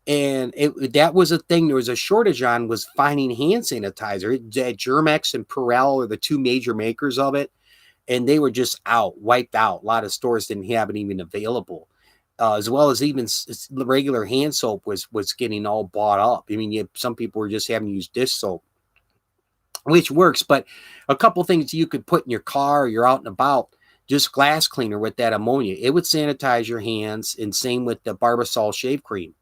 And that was a thing there was a shortage on, was finding hand sanitizer. Germex and Purell are the two major makers of it. And they were just wiped out. A lot of stores didn't have it even available. As well as even regular hand soap was getting all bought up. I mean, some people were just having to use dish soap, which works. But a couple things you could put in your car or you're out and about, just glass cleaner with that ammonia. It would sanitize your hands, and same with the Barbasol shave cream.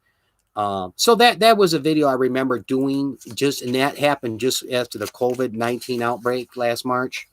So that was a video I remember doing, and that happened just after the COVID-19 outbreak last March.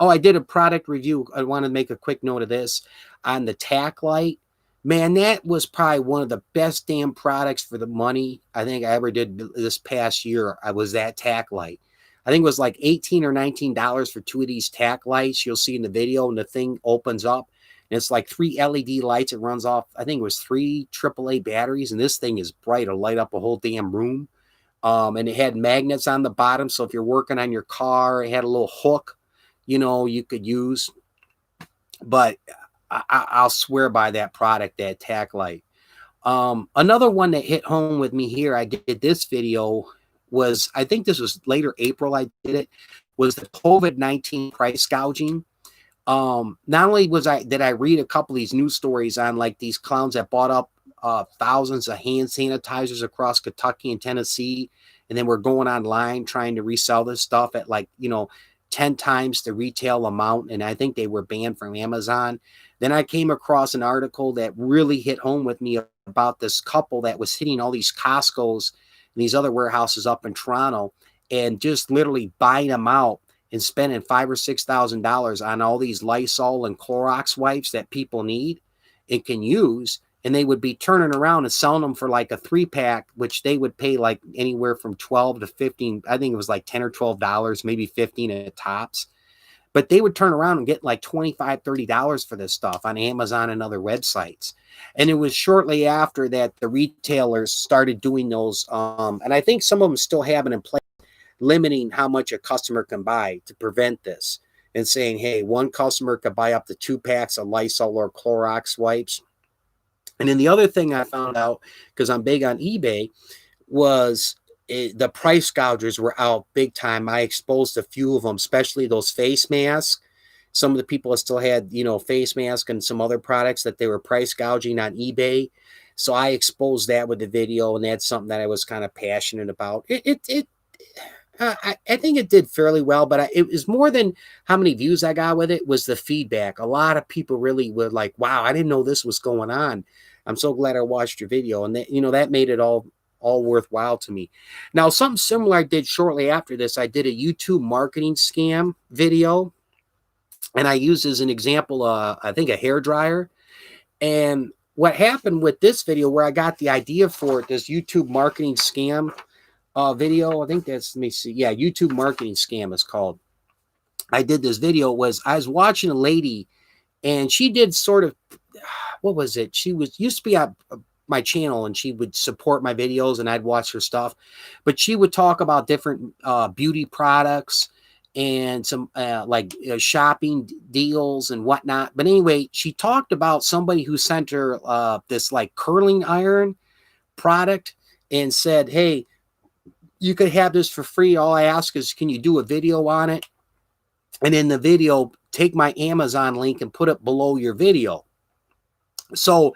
Oh, I did a product review. I want to make a quick note of this on the tack light. Man, that was probably one of the best damn products for the money I think I ever did this past year. I was that tack light. I think it was like $18 or $19 for two of these tack lights. You'll see in the video, and the thing opens up, and it's like 3 LED lights. It runs off, I think it was 3 AAA batteries, and this thing is bright. It'll light up a whole damn room. And it had magnets on the bottom, so if you're working on your car, it had a little hook, you know, you could use. But I'll swear by that product, that tack light. Another one that hit home with me here, I did this video, was, I think this was later April I did it, was the COVID-19 price gouging. Not only did I read a couple of these news stories on like these clowns that bought up thousands of hand sanitizers across Kentucky and Tennessee, and then we're going online trying to resell this stuff at like, you know, 10 times the retail amount, and I think they were banned from Amazon. Then I came across an article that really hit home with me about this couple that was hitting all these Costco's and these other warehouses up in Toronto, and just literally buying them out and spending $5,000 or $6,000 on all these Lysol and Clorox wipes that people need and can use. And they would be turning around and selling them for like a 3-pack, which they would pay like anywhere from 12 to 15. I think it was like $10 or $12, maybe 15 at tops. But they would turn around and get like $25, $30 for this stuff on Amazon and other websites. And it was shortly after that the retailers started doing those. And I think some of them still have it in place, limiting how much a customer can buy to prevent this, and saying, hey, one customer could buy up to 2 packs of Lysol or Clorox wipes. And then the other thing I found out, because I'm big on eBay, was the price gougers were out big time. I exposed a few of them, especially those face masks. Some of the people still had, you know, face masks and some other products that they were price gouging on eBay. So I exposed that with the video, and that's something that I was kind of passionate about. I think it did fairly well, but it was more than how many views I got with it, was the feedback. A lot of people really were like, wow, I didn't know this was going on. I'm so glad I watched your video. And that, you know, that made it all worthwhile to me. Now, something similar I did shortly after this, I did a YouTube marketing scam video, and I used as an example, I think a hair dryer. And what happened with this video, where I got the idea for it, this YouTube marketing scam video, I think that's, let me see. Yeah, YouTube marketing scam is called. I did this video was I was watching a lady, and she did sort of, what was it? She was used to be on my channel, and she would support my videos, and I'd watch her stuff. But she would talk about different beauty products and some like shopping deals and whatnot. But anyway, she talked about somebody who sent her this like curling iron product and said, "Hey, you could have this for free. All I ask is, can you do a video on it? And in the video, take my Amazon link and put it below your video." So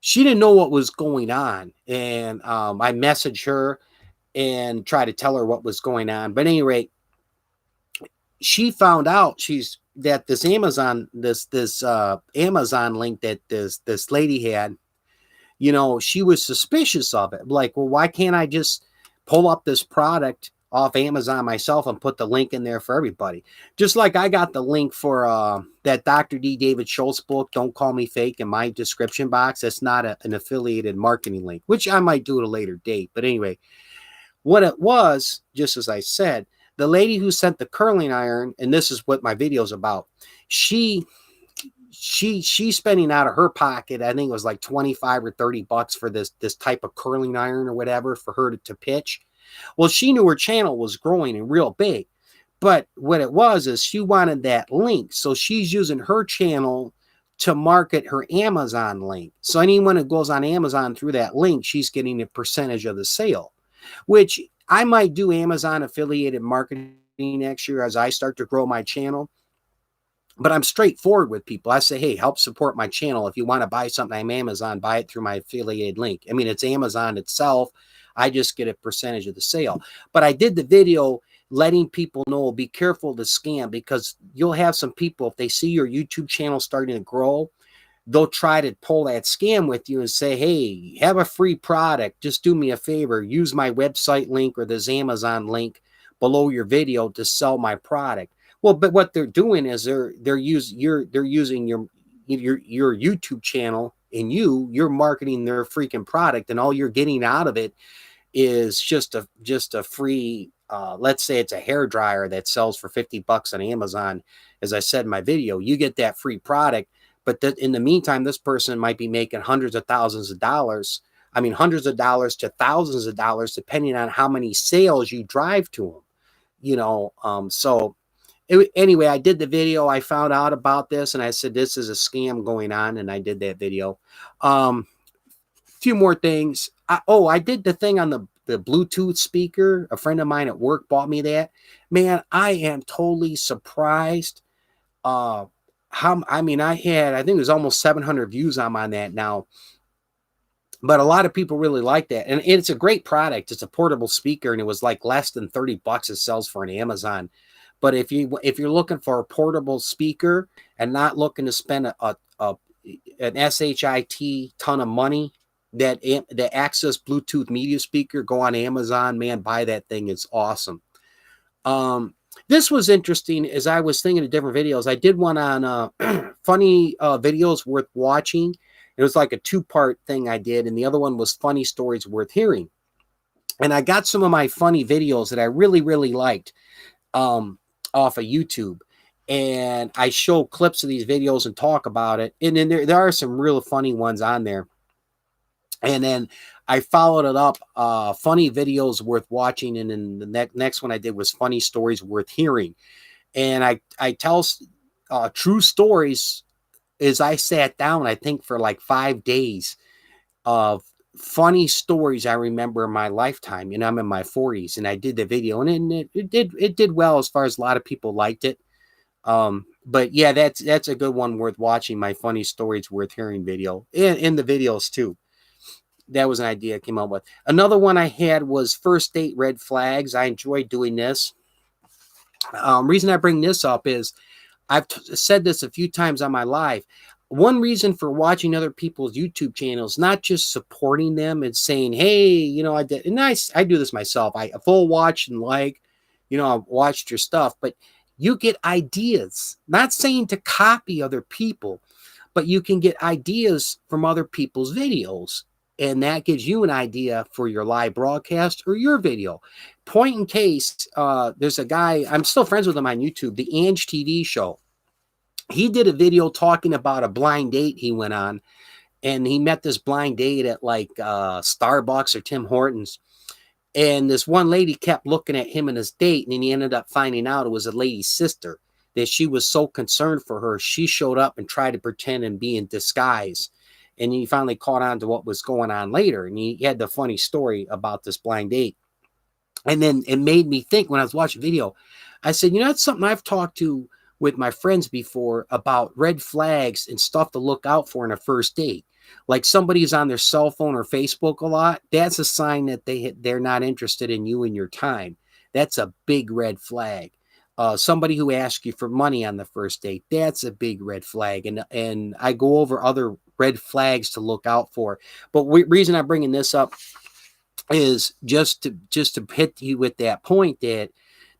she didn't know what was going on. And I messaged her and tried to tell her what was going on. But at any rate, she found out that this Amazon, this Amazon link that this lady had, you know, she was suspicious of it. Like, well, why can't I just pull up this product off Amazon myself and put the link in there for everybody? Just like I got the link for that Dr. D. David Schultz book, Don't Call Me Fake, in my description box. That's not an affiliated marketing link, which I might do at a later date. But anyway, what it was, just as I said, the lady who sent the curling iron, and this is what my video is about, she's spending out of her pocket, I think it was like 25 or 30 bucks for this type of curling iron or whatever for her to pitch. Well, she knew her channel was growing and real big, but what it was is she wanted that link. So she's using her channel to market her Amazon link. So anyone who goes on Amazon through that link, she's getting a percentage of the sale, which I might do Amazon affiliated marketing next year as I start to grow my channel. But I'm straightforward with people. I say, hey, help support my channel. If you want to buy something on Amazon, buy it through my affiliated link. I mean, it's Amazon itself. I just get a percentage of the sale. But I did the video letting people know, be careful to scam, because you'll have some people, if they see your YouTube channel starting to grow, they'll try to pull that scam with you and say, hey, have a free product. Just do me a favor. Use my website link or this Amazon link below your video to sell my product. Well, but what they're doing is they're using your YouTube channel, and you're marketing their freaking product, and all you're getting out of it is just a free, let's say it's a hair dryer that sells for 50 bucks on Amazon. As I said in my video, you get that free product, but in the meantime, this person might be making hundreds of thousands of dollars. I mean, hundreds of dollars to thousands of dollars, depending on how many sales you drive to them, you know. Anyway, I did the video. I found out about this, and I said, this is a scam going on, and I did that video. Few more things. I did the thing on the Bluetooth speaker. A friend of mine at work bought me that. Man, I am totally surprised. I think it was almost 700 views on that now. But a lot of people really like that. And it's a great product. It's a portable speaker, and it was like less than 30 bucks it sells for on Amazon. But if you're looking for a portable speaker and not looking to spend an SHIT ton of money, the Access Bluetooth media speaker, go on Amazon, man, buy that thing. It's awesome. This was interesting as I was thinking of different videos. I did one on funny videos worth watching. It was like a 2-part thing I did, and the other one was funny stories worth hearing. And I got some of my funny videos that I really, really liked off of YouTube, and I show clips of these videos and talk about it. And then there are some real funny ones on there. And then I followed it up, funny videos worth watching, and then the next one I did was funny stories worth hearing. And I tell true stories. As I sat down, I think for like 5 days of funny stories I remember in my lifetime. You know, I'm in my 40s, and I did the video, and it did well as far as a lot of people liked it. But yeah, that's a good one worth watching. My funny stories worth hearing video, and the videos too. That was an idea I came up with. Another one I had was first date red flags. I enjoyed doing this. Reason I bring this up is I've said this a few times on my live. One reason for watching other people's YouTube channels, not just supporting them and saying, hey, you know, I did, and I do this myself. I full watch and like, you know, I've watched your stuff, but you get ideas. Not saying to copy other people, but you can get ideas from other people's videos. and that gives you an idea for your live broadcast or your video. Point in case, there's a guy, I'm still friends with him on YouTube, the Ange TV show. He did a video talking about a blind date he went on, and he met this blind date at like Starbucks or Tim Hortons. And this one lady kept looking at him and his date, and then he ended up finding out it was a lady's sister, that she was so concerned for her, she showed up and tried to pretend and be in disguise. And he finally caught on to what was going on later. And he had the funny story about this blind date. And then it made me think when I was watching video, I said, you know, that's something I've talked to with my friends before about red flags and stuff to look out for in a first date. Like somebody's on their cell phone or Facebook a lot, that's a sign that they're not interested in you and your time. That's a big red flag. Somebody who asks you for money on the first date, that's a big red flag. And I go over other red flags to look out for. But reason I'm bringing this up is just to hit you with that point that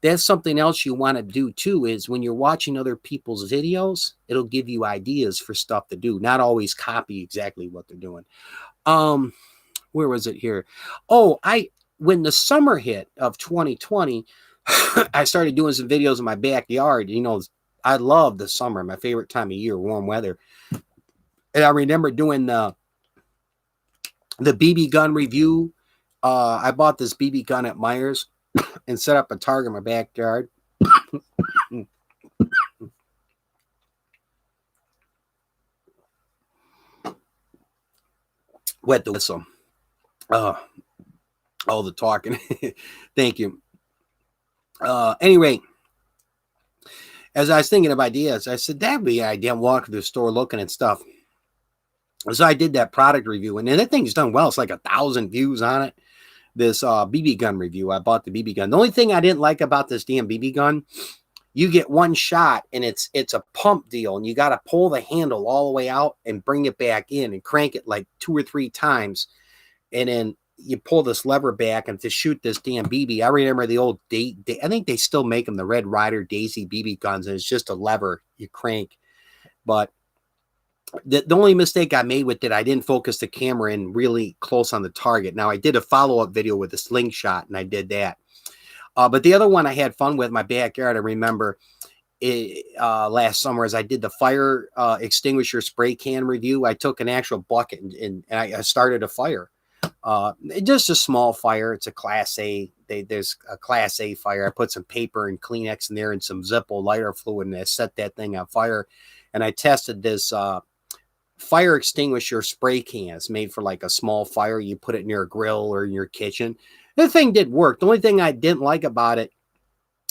that's something else you want to do too, is when you're watching other people's videos, it'll give you ideas for stuff to do, not always copy exactly what they're doing. Where was it here? Oh, when the summer hit of 2020, I started doing some videos in my backyard. You know, I love the summer, my favorite time of year, warm weather. And I remember doing the BB gun review. I bought this BB gun at Myers and set up a target in my backyard. Wet the whistle. All the talking. Thank you. Anyway, as I was thinking of ideas, I said, that'd be an idea. I'm walking to the store looking at stuff. So I did that product review, and that thing's done well. It's like 1,000 views on it. This BB gun review. I bought the BB gun. The only thing I didn't like about this damn BB gun, you get one shot and it's a pump deal, and you got to pull the handle all the way out and bring it back in and crank it like 2 or 3 times. And then you pull this lever back and to shoot this damn BB. I remember the old I think they still make them, the Red Ryder Daisy BB guns, and it's just a lever you crank. But the only mistake I made with it, I didn't focus the camera in really close on the target. Now, I did a follow-up video with a slingshot, and I did that. But the other one I had fun with, my backyard, I remember last summer, as I did the fire extinguisher spray can review. I took an actual bucket and I started a fire. Just a small fire. It's a Class A. There's a Class A fire. I put some paper and Kleenex in there and some Zippo lighter fluid, and I set that thing on fire. And I tested this fire extinguisher spray cans made for like a small fire. You put it near a grill or in your kitchen. The thing did work. The only thing I didn't like about it,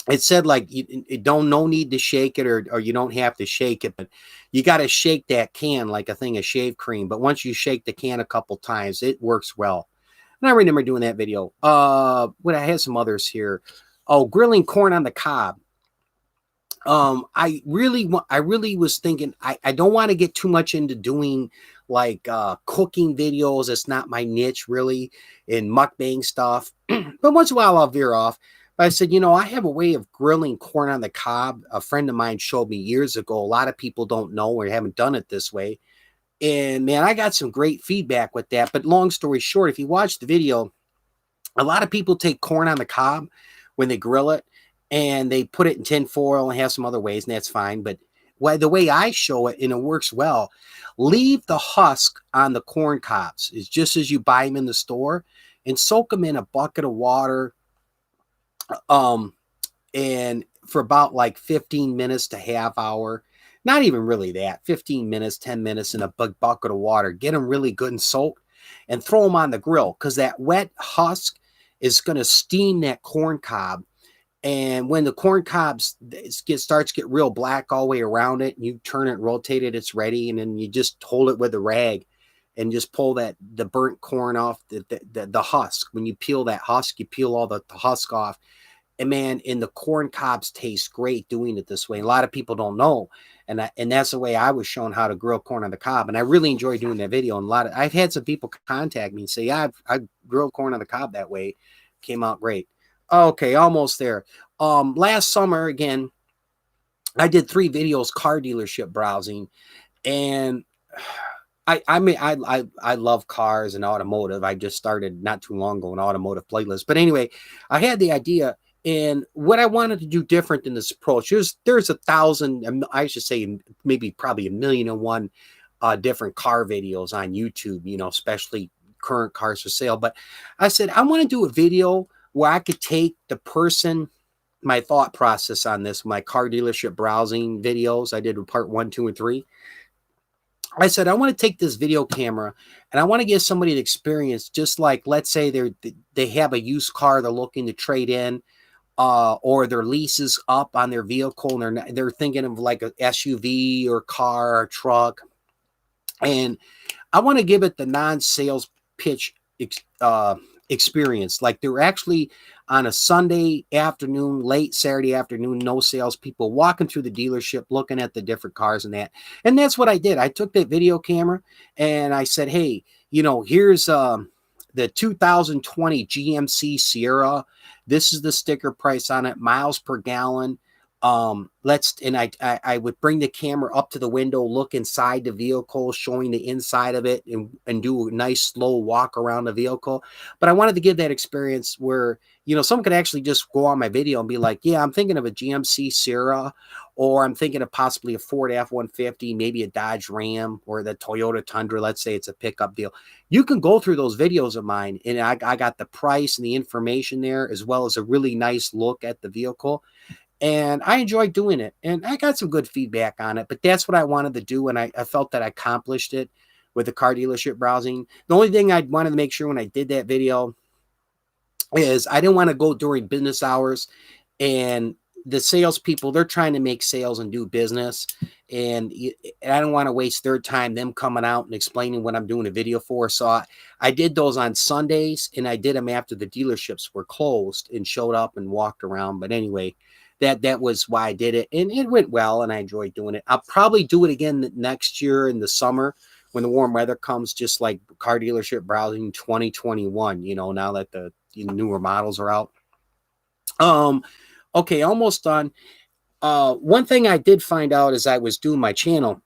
it said like no need to shake it, or you don't have to shake it, but you got to shake that can like a thing of shave cream. But once you shake the can a couple times, it works well. And I remember doing that video. What I had some others here. Oh, grilling corn on the cob. I really was thinking, I don't want to get too much into doing like cooking videos. It's not my niche really, in mukbang stuff. But once in a while I'll veer off. But I said, you know, I have a way of grilling corn on the cob. A friend of mine showed me years ago. A lot of people don't know or haven't done it this way. And man, I got some great feedback with that. But long story short, if you watch the video, a lot of people take corn on the cob when they grill it, and they put it in tin foil and have some other ways, and that's fine. But the way I show it, and it works well, leave the husk on the corn cobs. It's just as you buy them in the store, and soak them in a bucket of water, and for about like 15 minutes to half hour. Not even really that, 15 minutes, 10 minutes in a big bucket of water. Get them really good and soaked, and throw them on the grill, because that wet husk is going to steam that corn cob. And when the corn cobs starts to get real black all the way around it, and you turn it, rotate it, it's ready. And then you just hold it with a rag and just pull the burnt corn off the husk. When you peel that husk, you peel all the husk off. And man, and the corn cobs taste great doing it this way. A lot of people don't know. And that's the way I was shown how to grill corn on the cob. And I really enjoy doing that video. And I've had some people contact me and say, yeah, I grilled corn on the cob that way. Came out great. Okay, almost there. Last summer, again, I did 3 videos, car dealership browsing, and I mean, I love cars and automotive. I just started not too long ago an automotive playlist. But anyway, I had the idea, and what I wanted to do different in this approach, there's a thousand, I should say maybe probably a million and one different car videos on YouTube, you know, especially current cars for sale. But I said, I want to do a video where I could take the person, my thought process on this, my car dealership browsing videos. I did part 1, 2, and 3. I said, I want to take this video camera and I want to give somebody the experience, just like, let's say they have a used car they're looking to trade in, or their lease is up on their vehicle and they're thinking of like a SUV or car or truck. And I want to give it the non-sales pitch experience. Like they're actually on a Sunday afternoon, late Saturday afternoon, no salespeople walking through the dealership, looking at the different cars and that. And that's what I did. I took that video camera and I said, hey, you know, here's the 2020 GMC Sierra. This is the sticker price on it, miles per gallon. I would bring the camera up to the window, look inside the vehicle, showing the inside of it, and do a nice slow walk around the vehicle. But I wanted to give that experience where, you know, someone could actually just go on my video and be like, yeah, I'm thinking of a GMC Sierra, or I'm thinking of possibly a Ford F-150, maybe a Dodge Ram, or the Toyota Tundra. Let's say it's a pickup deal. You can go through those videos of mine, and I got the price and the information there, as well as a really nice look at the vehicle. And I enjoyed doing it, and I got some good feedback on it, but that's what I wanted to do. And I felt that I accomplished it with the car dealership browsing. The only thing I wanted to make sure when I did that video is I didn't want to go during business hours, and the salespeople, they're trying to make sales and do business. And I don't want to waste their time, them coming out and explaining what I'm doing a video for. So I did those on Sundays, and I did them after the dealerships were closed, and showed up and walked around. But anyway, that was why I did it, and it went well, and I enjoyed doing it. I'll probably do it again next year in the summer when the warm weather comes, just like car dealership browsing 2021, you know, now that the newer models are out. Okay, almost done. One thing I did find out as I was doing my channel,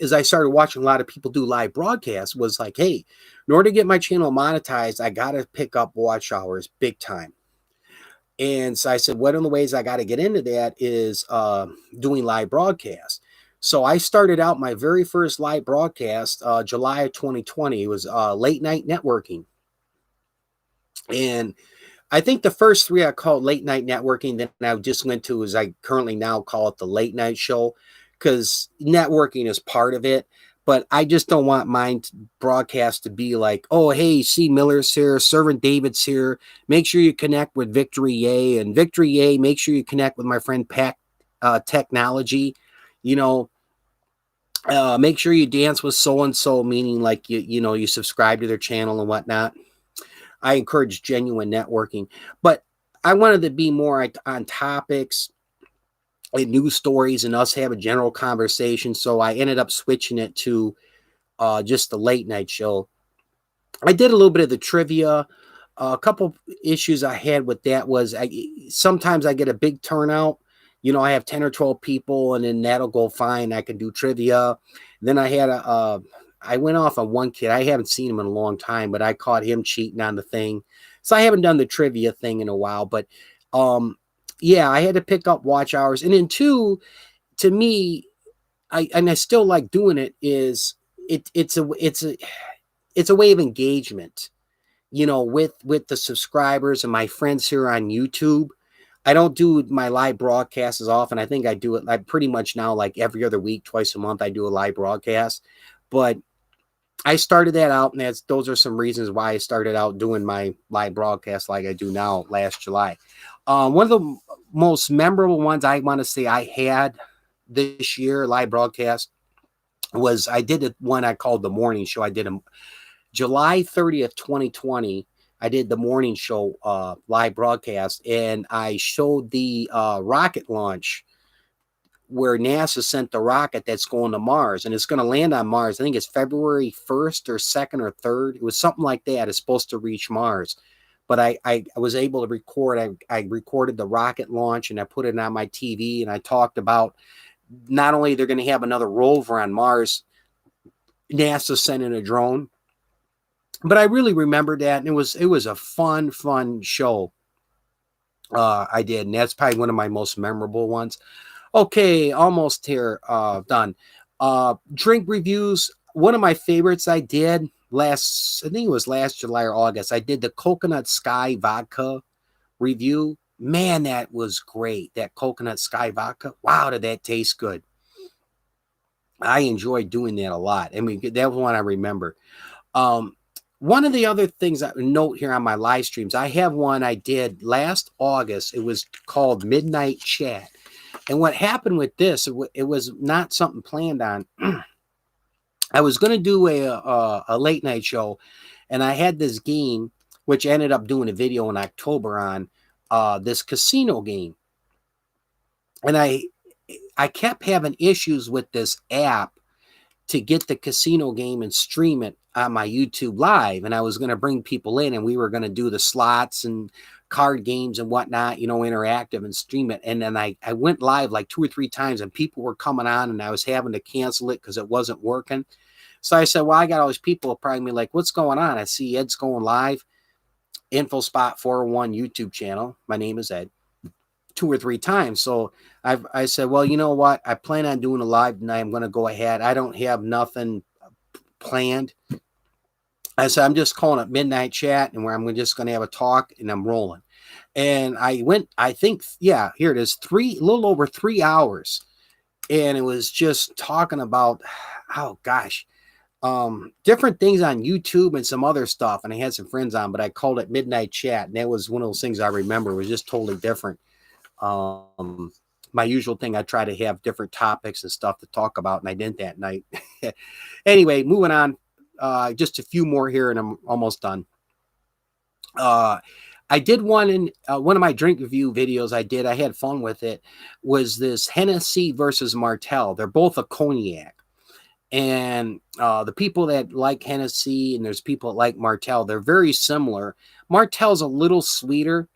as I started watching a lot of people do live broadcasts, was like, hey, in order to get my channel monetized, I got to pick up watch hours big time. And so I said, one of the ways I got to get into that is doing live broadcasts. So I started out my very first live broadcast, July of 2020. It was late night networking. And I think the first 3 I called late night networking. Then I just went to, as I currently now call it, the late night show, because networking is part of it. But I just don't want mine broadcast to be like, oh, hey, C. Miller's here, Servant David's here. Make sure you connect with Victory Yay. And Victory Yay, make sure you connect with my friend Pack Technology. You know, make sure you dance with so-and-so, meaning like, you subscribe to their channel and whatnot. I encourage genuine networking. But I wanted to be more on topics and news stories and us have a general conversation. So I ended up switching it to just the late night show. I did a little bit of the trivia. A couple issues I had with that was sometimes I get a big turnout. You know, I have 10 or 12 people, and then that'll go fine. I can do trivia. Then I had I went off on one kid. I haven't seen him in a long time, but I caught him cheating on the thing. So I haven't done the trivia thing in a while, but yeah, I had to pick up watch hours. And then 2, to me, I still like doing it, is it's a way of engagement, you know, with the subscribers and my friends here on YouTube. I don't do my live broadcasts as often. I think I do it like pretty much now, like every other week, twice a month, I do a live broadcast. But I started that out, and those are some reasons why I started out doing my live broadcast like I do now last July. One of the most memorable ones I want to say I had this year, live broadcast, was I did one I called the morning show. I did a July 30th, 2020. I did the morning show live broadcast, and I showed the rocket launch where NASA sent the rocket that's going to Mars, and it's going to land on Mars. I think it's February 1st or 2nd or 3rd. It was something like that. It's supposed to reach Mars. But I was able to record. I recorded the rocket launch, and I put it on my TV, and I talked about not only they're going to have another rover on Mars, NASA sent in a drone. But I really remember that, and it was a fun show. I did, and that's probably one of my most memorable ones. Okay, almost here, done. Drink reviews. One of my favorites I did I think it was last July or August. I did the Coconut Sky vodka review. Man, that was great. That Coconut Sky vodka. Wow, did that taste good? I enjoyed doing that a lot. I mean, that was one I remember. Um, One of the other things I note here on my live streams, I have one I did last August. It was called Midnight Chat. And what happened with this, it was not something planned on. I was going to do a late night show, and I had this game, which I ended up doing a video in October on this casino game. And I kept having issues with this app to get the casino game and stream it on my YouTube live. And I was going to bring people in, and we were going to do the slots and card games and whatnot, interactive, and stream it. And then I went live like 2 or 3 times, and people were coming on, and I was having to cancel it because it wasn't working. So I said, well, I got all these people probably like, what's going on? I see Ed's going live. InfoSpot 401 YouTube channel. My name is Ed. 2 or 3 times. So I said, well, you know what? I plan on doing a live tonight. I'm going to go ahead. I don't have nothing planned. I said, I'm just calling it Midnight Chat, and where I'm just going to have a talk, and I'm rolling. And I went, I think, yeah, here it is, a little over 3 hours. And it was just talking about, oh gosh, different things on YouTube and some other stuff. And I had some friends on, but I called it Midnight Chat. And that was one of those things I remember. It was just totally different. My usual thing, I try to have different topics and stuff to talk about, and I didn't that night. Anyway, moving on. Just a few more here, and I'm almost done. I did one in one of my drink review videos I had fun with it, was this Hennessy versus Martell. They're both a cognac. And the people that like Hennessy, and there's people that like Martell, they're very similar. Martell's a little sweeter.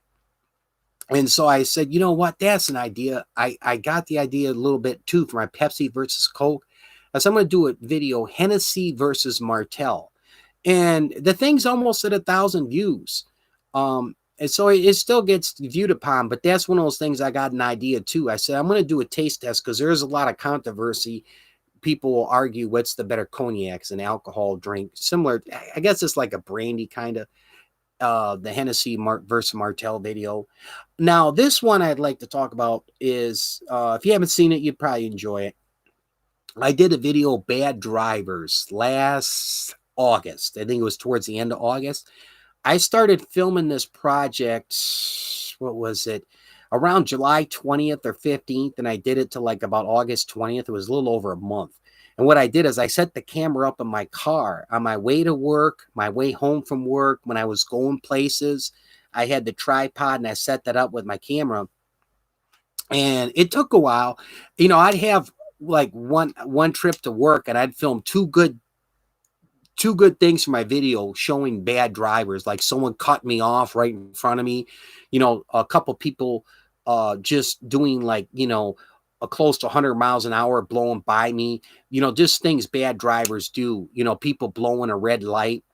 And so I said, you know what? That's an idea. I got the idea a little bit too for my Pepsi versus Coke. So I'm going to do a video, Hennessy versus Martell. And the thing's almost at 1,000 views. And so it still gets viewed upon, but that's one of those things I got an idea too. I said, I'm going to do a taste test because there's a lot of controversy. People will argue what's the better cognacs, an alcohol drink. Similar, I guess it's like a brandy kind of. The Hennessy versus Martell video. Now, this one I'd like to talk about is, if you haven't seen it, you'd probably enjoy it. I did a video, Bad Drivers, last August. I think it was towards the end of August. I started filming this project, what was it, around July 20th or 15th, and I did it to like about August 20th. It was a little over a month. And what I did is I set the camera up in my car on my way to work, my way home from work, when I was going places. I had the tripod, and I set that up with my camera. And it took a while. I'd have like one trip to work, and I'd film two good things for my video showing bad drivers, like someone cut me off right in front of me, a couple people just doing like, a close to 100 miles an hour blowing by me, just things bad drivers do, people blowing a red light.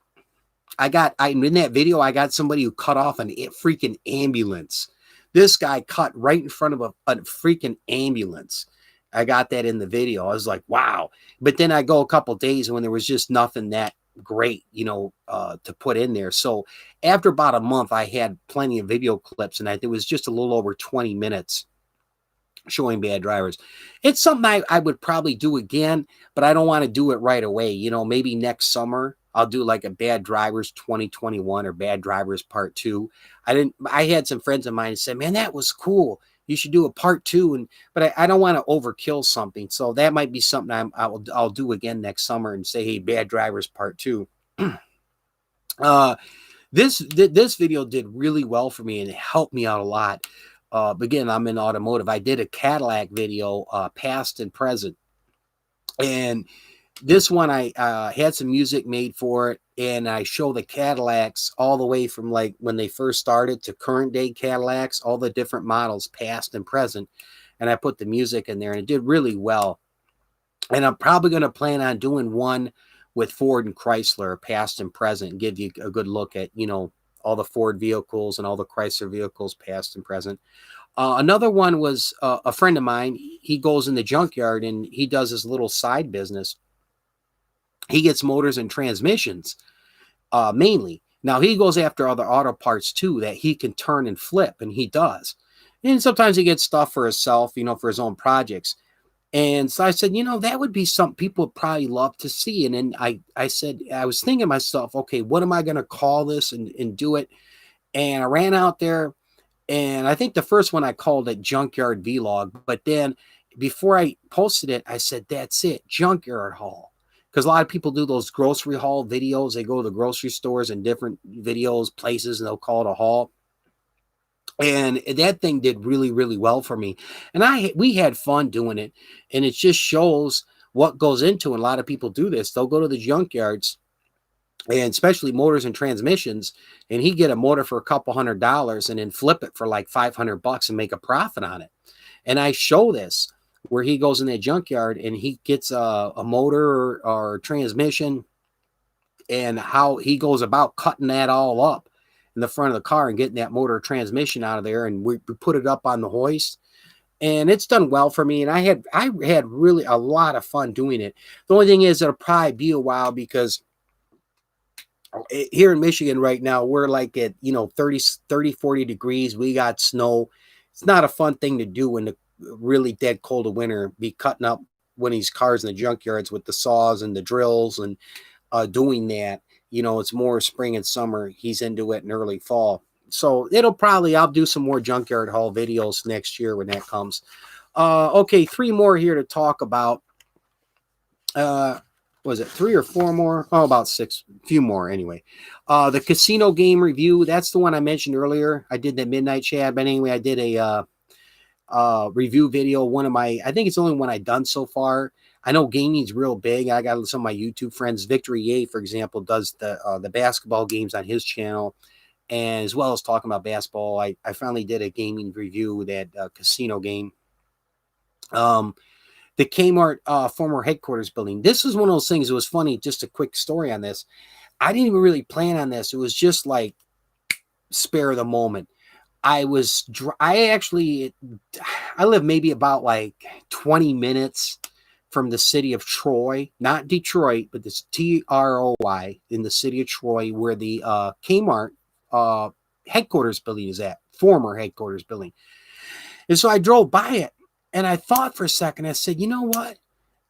In that video, I got somebody who cut off a freaking ambulance. This guy cut right in front of a freaking ambulance. I got that in the video. I was like, wow. But then I go a couple days when there was just nothing that great, to put in there. So after about a month, I had plenty of video clips, and it was just a little over 20 minutes showing bad drivers. It's something I would probably do again, but I don't want to do it right away. Maybe next summer I'll do like a Bad Drivers 2021 or Bad Drivers Part 2. I had some friends of mine who said, man, that was cool. You should do a part 2. But I don't want to overkill something. So that might be something I'll do again next summer and say, hey, Bad Drivers Part 2. This video did really well for me, and it helped me out a lot. Again, I'm in automotive. I did a Cadillac video, past and present. And this one, I had some music made for it, and I show the Cadillacs all the way from like when they first started to current day Cadillacs, all the different models, past and present. And I put the music in there, and it did really well. And I'm probably going to plan on doing one with Ford and Chrysler, past and present, and give you a good look at, you know, all the Ford vehicles and all the Chrysler vehicles, past and present. Another one was a friend of mine. He goes in the junkyard and he does his little side business. He gets motors and transmissions, mainly. Now he goes after other auto parts too that he can turn and flip, and he does. And sometimes he gets stuff for himself, you know, for his own projects. And so I said, you know, that would be something people would probably love to see. And then I said, I was thinking to myself, okay, what am I going to call this and do it? And I ran out there, and I think the first one I called it Junkyard Vlog. But then before I posted it, I said, that's it, Junkyard Haul. Because a lot of people do those grocery haul videos. They go to the grocery stores and different videos, places, and they'll call it a haul. And that thing did really, really well for me. And we had fun doing it. And it just shows what goes into it. A lot of people do this. They'll go to the junkyards, and especially motors and transmissions, and he get a motor for a couple $100 and then flip it for like $500 and make a profit on it. And I show this where he goes in that junkyard and he gets a motor or transmission, and how he goes about cutting that all up in the front of the car and getting that motor transmission out of there. And we put it up on the hoist, and it's done well for me. And I had really a lot of fun doing it. The only thing is it'll probably be a while, because here in Michigan right now, we're like at, you know, 30, 40 degrees. We got snow. It's not a fun thing to do in the really dead cold of winter, be cutting up one of these cars in the junkyards with the saws and the drills and doing that. You know, it's more spring and summer. He's into it in early fall. So I'll do some more junkyard haul videos next year when that comes. Okay, 3 more here to talk about. Was it 3 or 4 more? Oh, about 6, a few more anyway. The casino game review, that's the one I mentioned earlier. I did the midnight chat, but anyway, I did a review video. I think it's the only one I've done so far. I know gaming's real big. I got some of my YouTube friends. Victory Yay, for example, does the basketball games on his channel, and as well as talking about basketball. I finally did a gaming review, that casino game. The Kmart former headquarters building. This is one of those things. It was funny. Just a quick story on this. I didn't even really plan on this. It was just like spare of the moment. I live maybe about like 20 minutes from the city of Troy, not Detroit, but this Troy, in the city of Troy, where the Kmart headquarters building is at, former headquarters building. And so I drove by it, and I thought for a second, I said, you know what?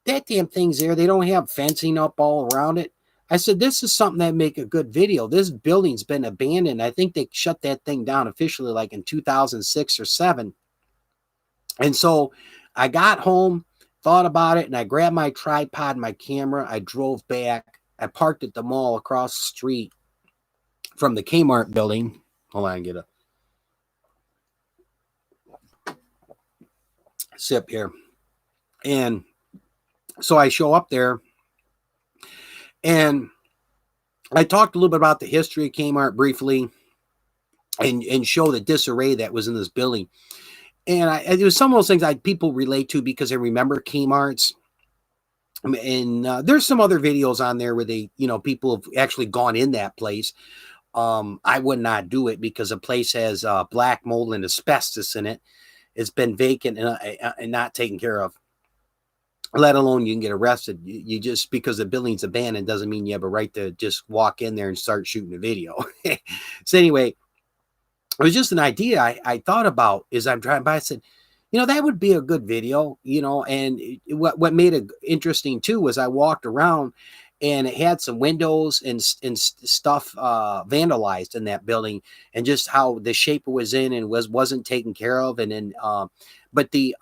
That damn thing's there. They don't have fencing up all around it. I said, this is something that make a good video. This building's been abandoned. I think they shut that thing down officially like in 2006 or 7. And so I got home, thought about it, and I grabbed my tripod, my camera. I drove back. I parked at the mall across the street from the Kmart building. Hold on, get a sip here. And so I show up there, and I talked a little bit about the history of Kmart briefly, and show the disarray that was in this building. And it was some of those things people relate to because they remember Kmart's. And there's some other videos on there where people have actually gone in that place. I would not do it because the place has black mold and asbestos in it. It's been vacant and not taken care of. Let alone you can get arrested. You just, because the building's abandoned doesn't mean you have a right to just walk in there and start shooting a video. So anyway, it was just an idea I thought about as I'm driving by. I said, that would be a good video, and what made it interesting too was I walked around and it had some windows and stuff vandalized in that building, and just how the shape it was in and wasn't taken care of. And then, but the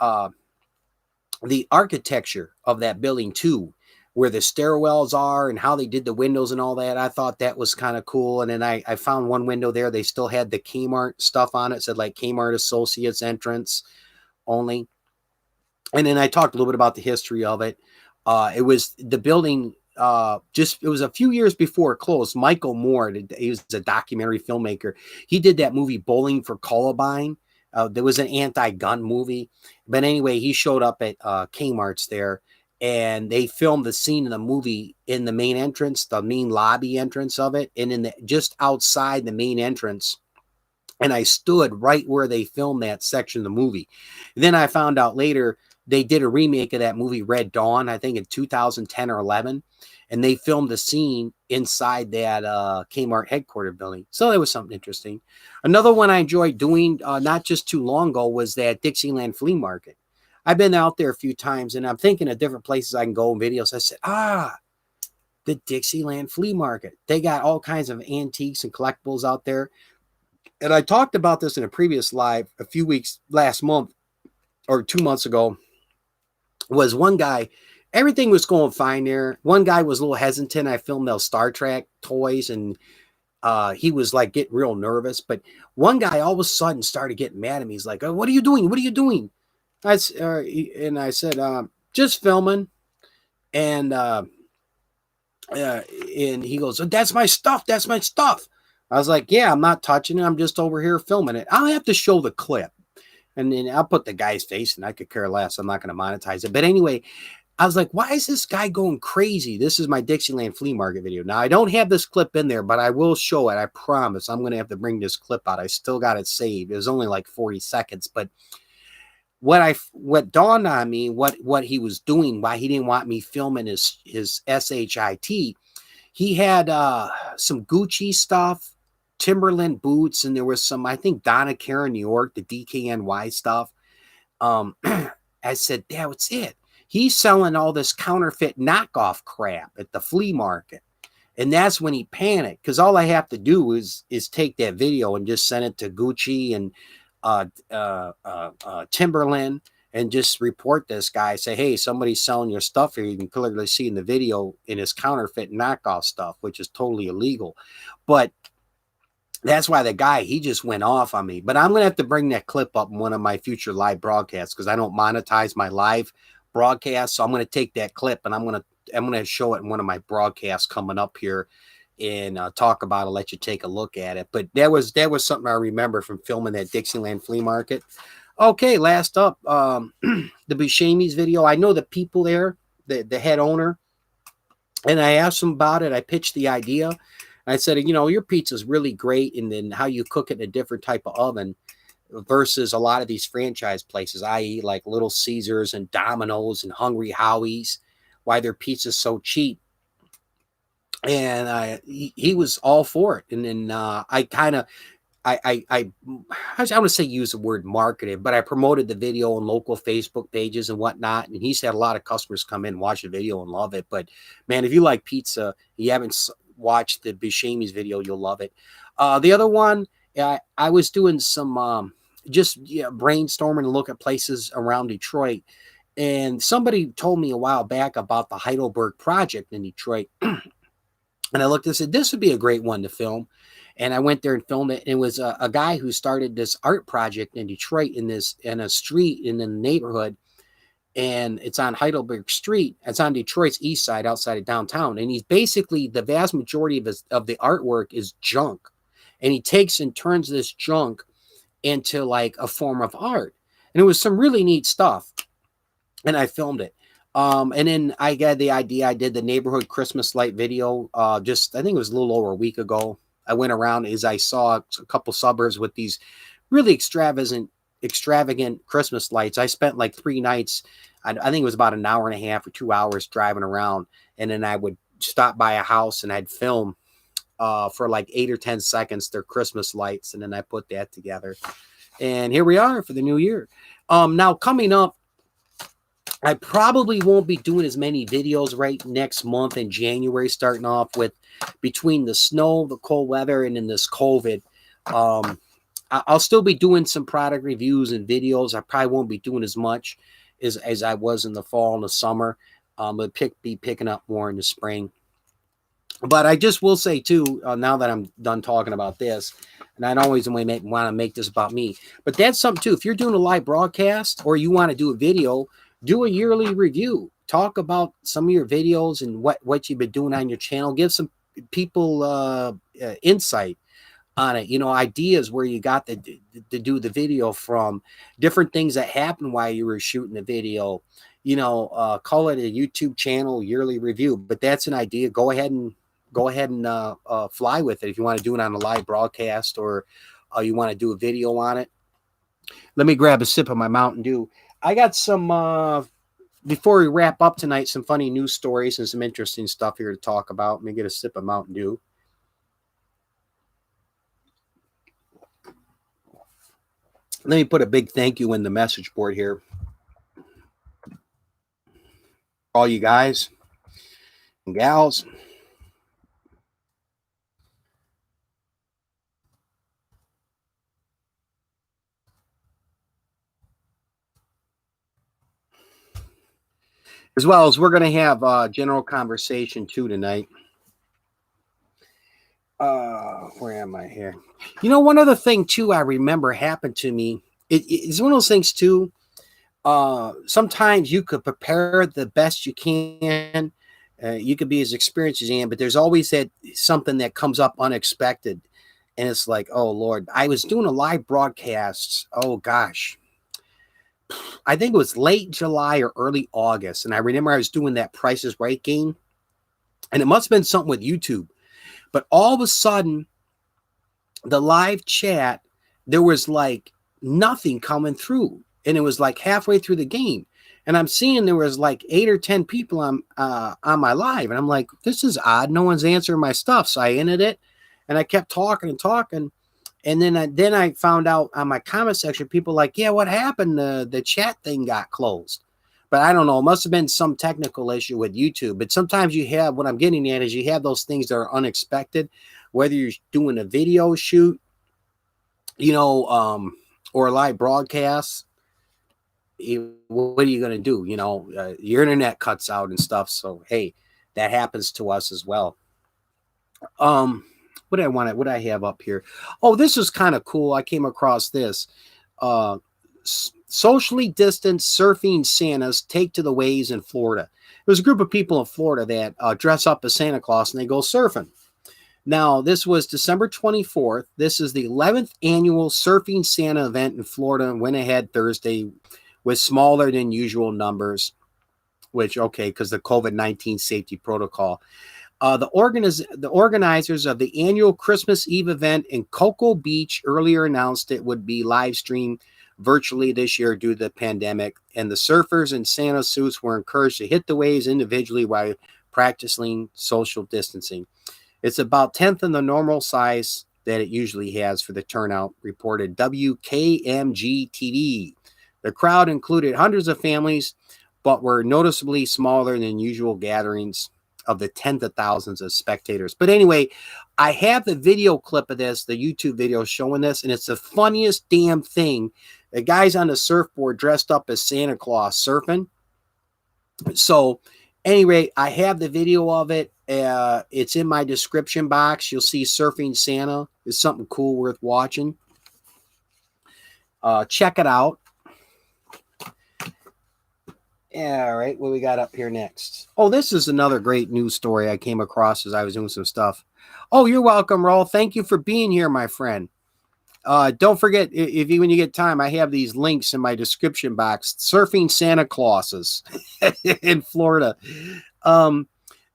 architecture of that building too, where the stairwells are and how they did the windows and all that, I thought that was kind of cool. And then I found one window there. They still had the Kmart stuff on it. Said like Kmart Associates entrance only. And then I talked a little bit about the history of it. It was the building, it was a few years before it closed. Michael Moore, he was a documentary filmmaker. He did that movie Bowling for Columbine. There was an anti-gun movie. But anyway, he showed up at Kmart's there. and they filmed the scene in the movie in the main entrance, the main lobby entrance of it, and in the just outside the main entrance. And I stood right where they filmed that section of the movie. Then I found out later they did a remake of that movie Red Dawn, I think in 2010 or 11, and they filmed the scene inside that Kmart headquarters building. So that was something interesting. Another one I enjoyed doing not just too long ago was that Dixieland flea market. I've been out there a few times, and I'm thinking of different places I can go, videos. I said, the Dixieland flea market. They got all kinds of antiques and collectibles out there. And I talked about this in a previous live a few weeks last month or 2 months ago. Was one guy, everything was going fine there. One guy was a little hesitant. I filmed those Star Trek toys, and he was like getting real nervous. But one guy all of a sudden started getting mad at me. He's like, "Oh, what are you doing? What are you doing?" I said, "Just filming." And he goes, "Oh, that's my stuff. That's my stuff." I was like, "Yeah, I'm not touching it. I'm just over here filming it. I'll have to show the clip." And then I'll put the guy's face, and I could care less. I'm not going to monetize it. But anyway, I was like, why is this guy going crazy? This is my Dixieland flea market video. Now, I don't have this clip in there, but I will show it. I promise. I'm going to have to bring this clip out. I still got it saved. It was only like 40 seconds. But what dawned on me, what he was doing, why he didn't want me filming his SHIT, he had some Gucci stuff, Timberland boots, and there was some, I think, Donna Karan, New York, the DKNY stuff. I said, that's it. He's selling all this counterfeit knockoff crap at the flea market. And that's when he panicked, because all I have to do is take that video and just send it to Gucci and Timberland and just report this guy. Say, hey, somebody's selling your stuff here. You can clearly see in the video in his counterfeit knockoff stuff, which is totally illegal. But that's why the guy, he just went off on me. But I'm going to have to bring that clip up in one of my future live broadcasts, because I don't monetize my live broadcasts. So I'm going to take that clip and I'm going to show it in one of my broadcasts coming up here and talk about it, let you take a look at it. But that was something I remember from filming that Dixieland flea market. Okay, last up, the Buscemi's video. I know the people there, the head owner, and I asked him about it. I pitched the idea. I said, your pizza is really great, and then how you cook it in a different type of oven versus a lot of these franchise places, i.e. like Little Caesars and Domino's and Hungry Howie's, why their pizza's so cheap. And he was all for it. And then I want to say use the word marketed, but I promoted the video on local Facebook pages and whatnot. And he's had a lot of customers come in, watch the video and love it. But man, if you like pizza, you haven't watched the Buscemi's video, you'll love it. The other one, I was doing some brainstorming and look at places around Detroit. And somebody told me a while back about the Heidelberg project in Detroit. And I looked and said, this would be a great one to film. And I went there and filmed it. And it was a guy who started this art project in Detroit in a street in the neighborhood. And it's on Heidelberg Street. It's on Detroit's east side, outside of downtown. And he's basically, the vast majority of the artwork is junk. And he takes and turns this junk into like a form of art. And it was some really neat stuff. And I filmed it. And then I got the idea. I did the neighborhood Christmas light video. I think it was a little over a week ago. I went around as I saw a couple suburbs with these really extravagant Christmas lights. I spent like 3 nights. I think it was about an hour and a half or 2 hours driving around. And then I would stop by a house and I'd film for like 8 or 10 seconds their Christmas lights. And then I put that together. And here we are for the new year. Now coming up, I probably won't be doing as many videos right next month in January, starting off with between the snow, the cold weather, and then this COVID. I'll still be doing some product reviews and videos. I probably won't be doing as much as I was in the fall and the summer. But be picking up more in the spring. But I just will say, too, now that I'm done talking about this, and I don't always want to make this about me, but that's something, too. If you're doing a live broadcast or you want to do a video, do a yearly review. Talk about some of your videos and what you've been doing on your channel. Give some people insight on it. Ideas where you got to do the video from, different things that happened while you were shooting the video. call it a YouTube channel yearly review. But that's an idea. Go ahead and fly with it if you want to do it on a live broadcast, or you want to do a video on it. Let me grab a sip of my Mountain Dew. I got some before we wrap up tonight, some funny news stories and some interesting stuff here to talk about. Let me get a sip of Mountain Dew. Let me put a big thank you in the message board here. All you guys and gals. As well as we're going to have general conversation too tonight. Where am I here? One other thing too I remember happened to me. It's one of those things too. Sometimes you could prepare the best you can. You could be as experienced as you can, but there's always something that comes up unexpected. And it's like, oh Lord, I was doing a live broadcast. Oh gosh. I think it was late July or early August. And I remember I was doing that Price is Right game. And it must have been something with YouTube. But all of a sudden, the live chat, there was like nothing coming through. And it was like halfway through the game. And I'm seeing there was like 8 or 10 people on my live. And I'm like, this is odd. No one's answering my stuff. So I ended it. And I kept talking and talking. And then I found out on my comment section, people like, yeah, what happened? The chat thing got closed. But I don't know. It must have been some technical issue with YouTube. But sometimes you have, what I'm getting at is you have those things that are unexpected, whether you're doing a video shoot, or a live broadcast. What are you going to do? Your internet cuts out and stuff. So, hey, that happens to us as well. What do I have up here? Oh, this is kind of cool. I came across this. Socially distanced surfing Santas take to the waves in Florida. There's a group of people in Florida that dress up as Santa Claus and they go surfing. Now, this was December 24th. This is the 11th annual Surfing Santa event in Florida and went ahead Thursday with smaller than usual numbers, which, okay, because the COVID-19 safety protocol. The organizers of the annual Christmas Eve event in Cocoa Beach earlier announced it would be live streamed virtually this year due to the pandemic, and the surfers in Santa suits were encouraged to hit the waves individually while practicing social distancing. It's about 10th in the normal size that it usually has for the turnout, reported WKMG-TV. The crowd included hundreds of families, but were noticeably smaller than usual gatherings of the tens of thousands of spectators. But anyway, I have the video clip of this, the YouTube video showing this, and it's the funniest damn thing. The guy's on the surfboard dressed up as Santa Claus surfing. So, anyway, I have the video of it. It's in my description box. You'll see Surfing Santa. It's something cool worth watching. Check it out. All right, what we got up here next? Oh, this is another great news story I came across as I was doing some stuff. Oh, you're welcome, Raul. Thank you for being here, my friend. Don't forget, when you get time, I have these links in my description box. Surfing Santa Clauses in Florida.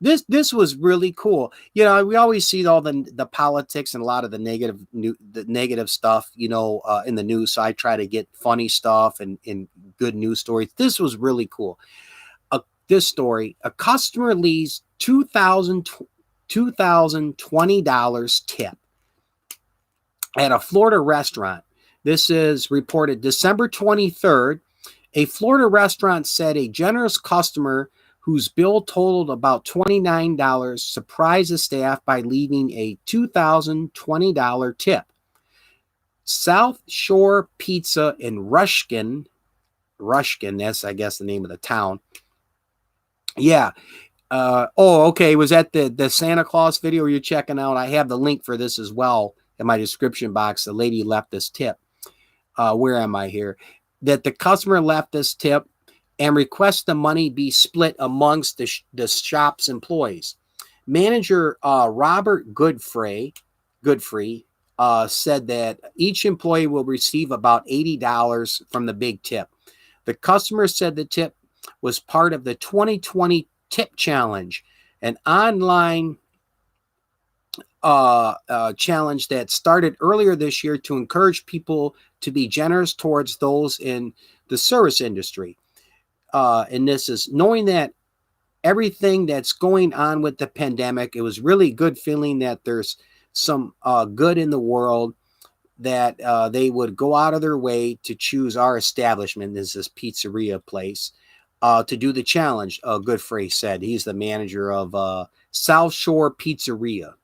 This was really cool. We always see all the politics and a lot of the negative stuff, in the news. So I try to get funny stuff and good news stories. This was really cool. This story: a customer leaves $2,020 tip at a Florida restaurant. This is reported December 23rd. A Florida restaurant said a generous customer whose bill totaled about $29 surprised the staff by leaving a $2,020 tip. South Shore Pizza in Ruskin, that's, I guess, the name of the town. Yeah. Okay. Was that the Santa Claus video you're checking out? I have the link for this as well in my description box. The lady left this tip. Where am I here? That the customer left this tip and request the money be split amongst the shop's employees. Manager Robert Godfrey said that each employee will receive about $80 from the big tip. The customer said the tip was part of the 2020 Tip Challenge, an online challenge that started earlier this year to encourage people to be generous towards those in the service industry. And this is knowing that everything that's going on with the pandemic, it was really good feeling that there's some good in the world, that they would go out of their way to choose our establishment. This is pizzeria place to do the challenge. Goodfrey said he's the manager of South Shore Pizzeria.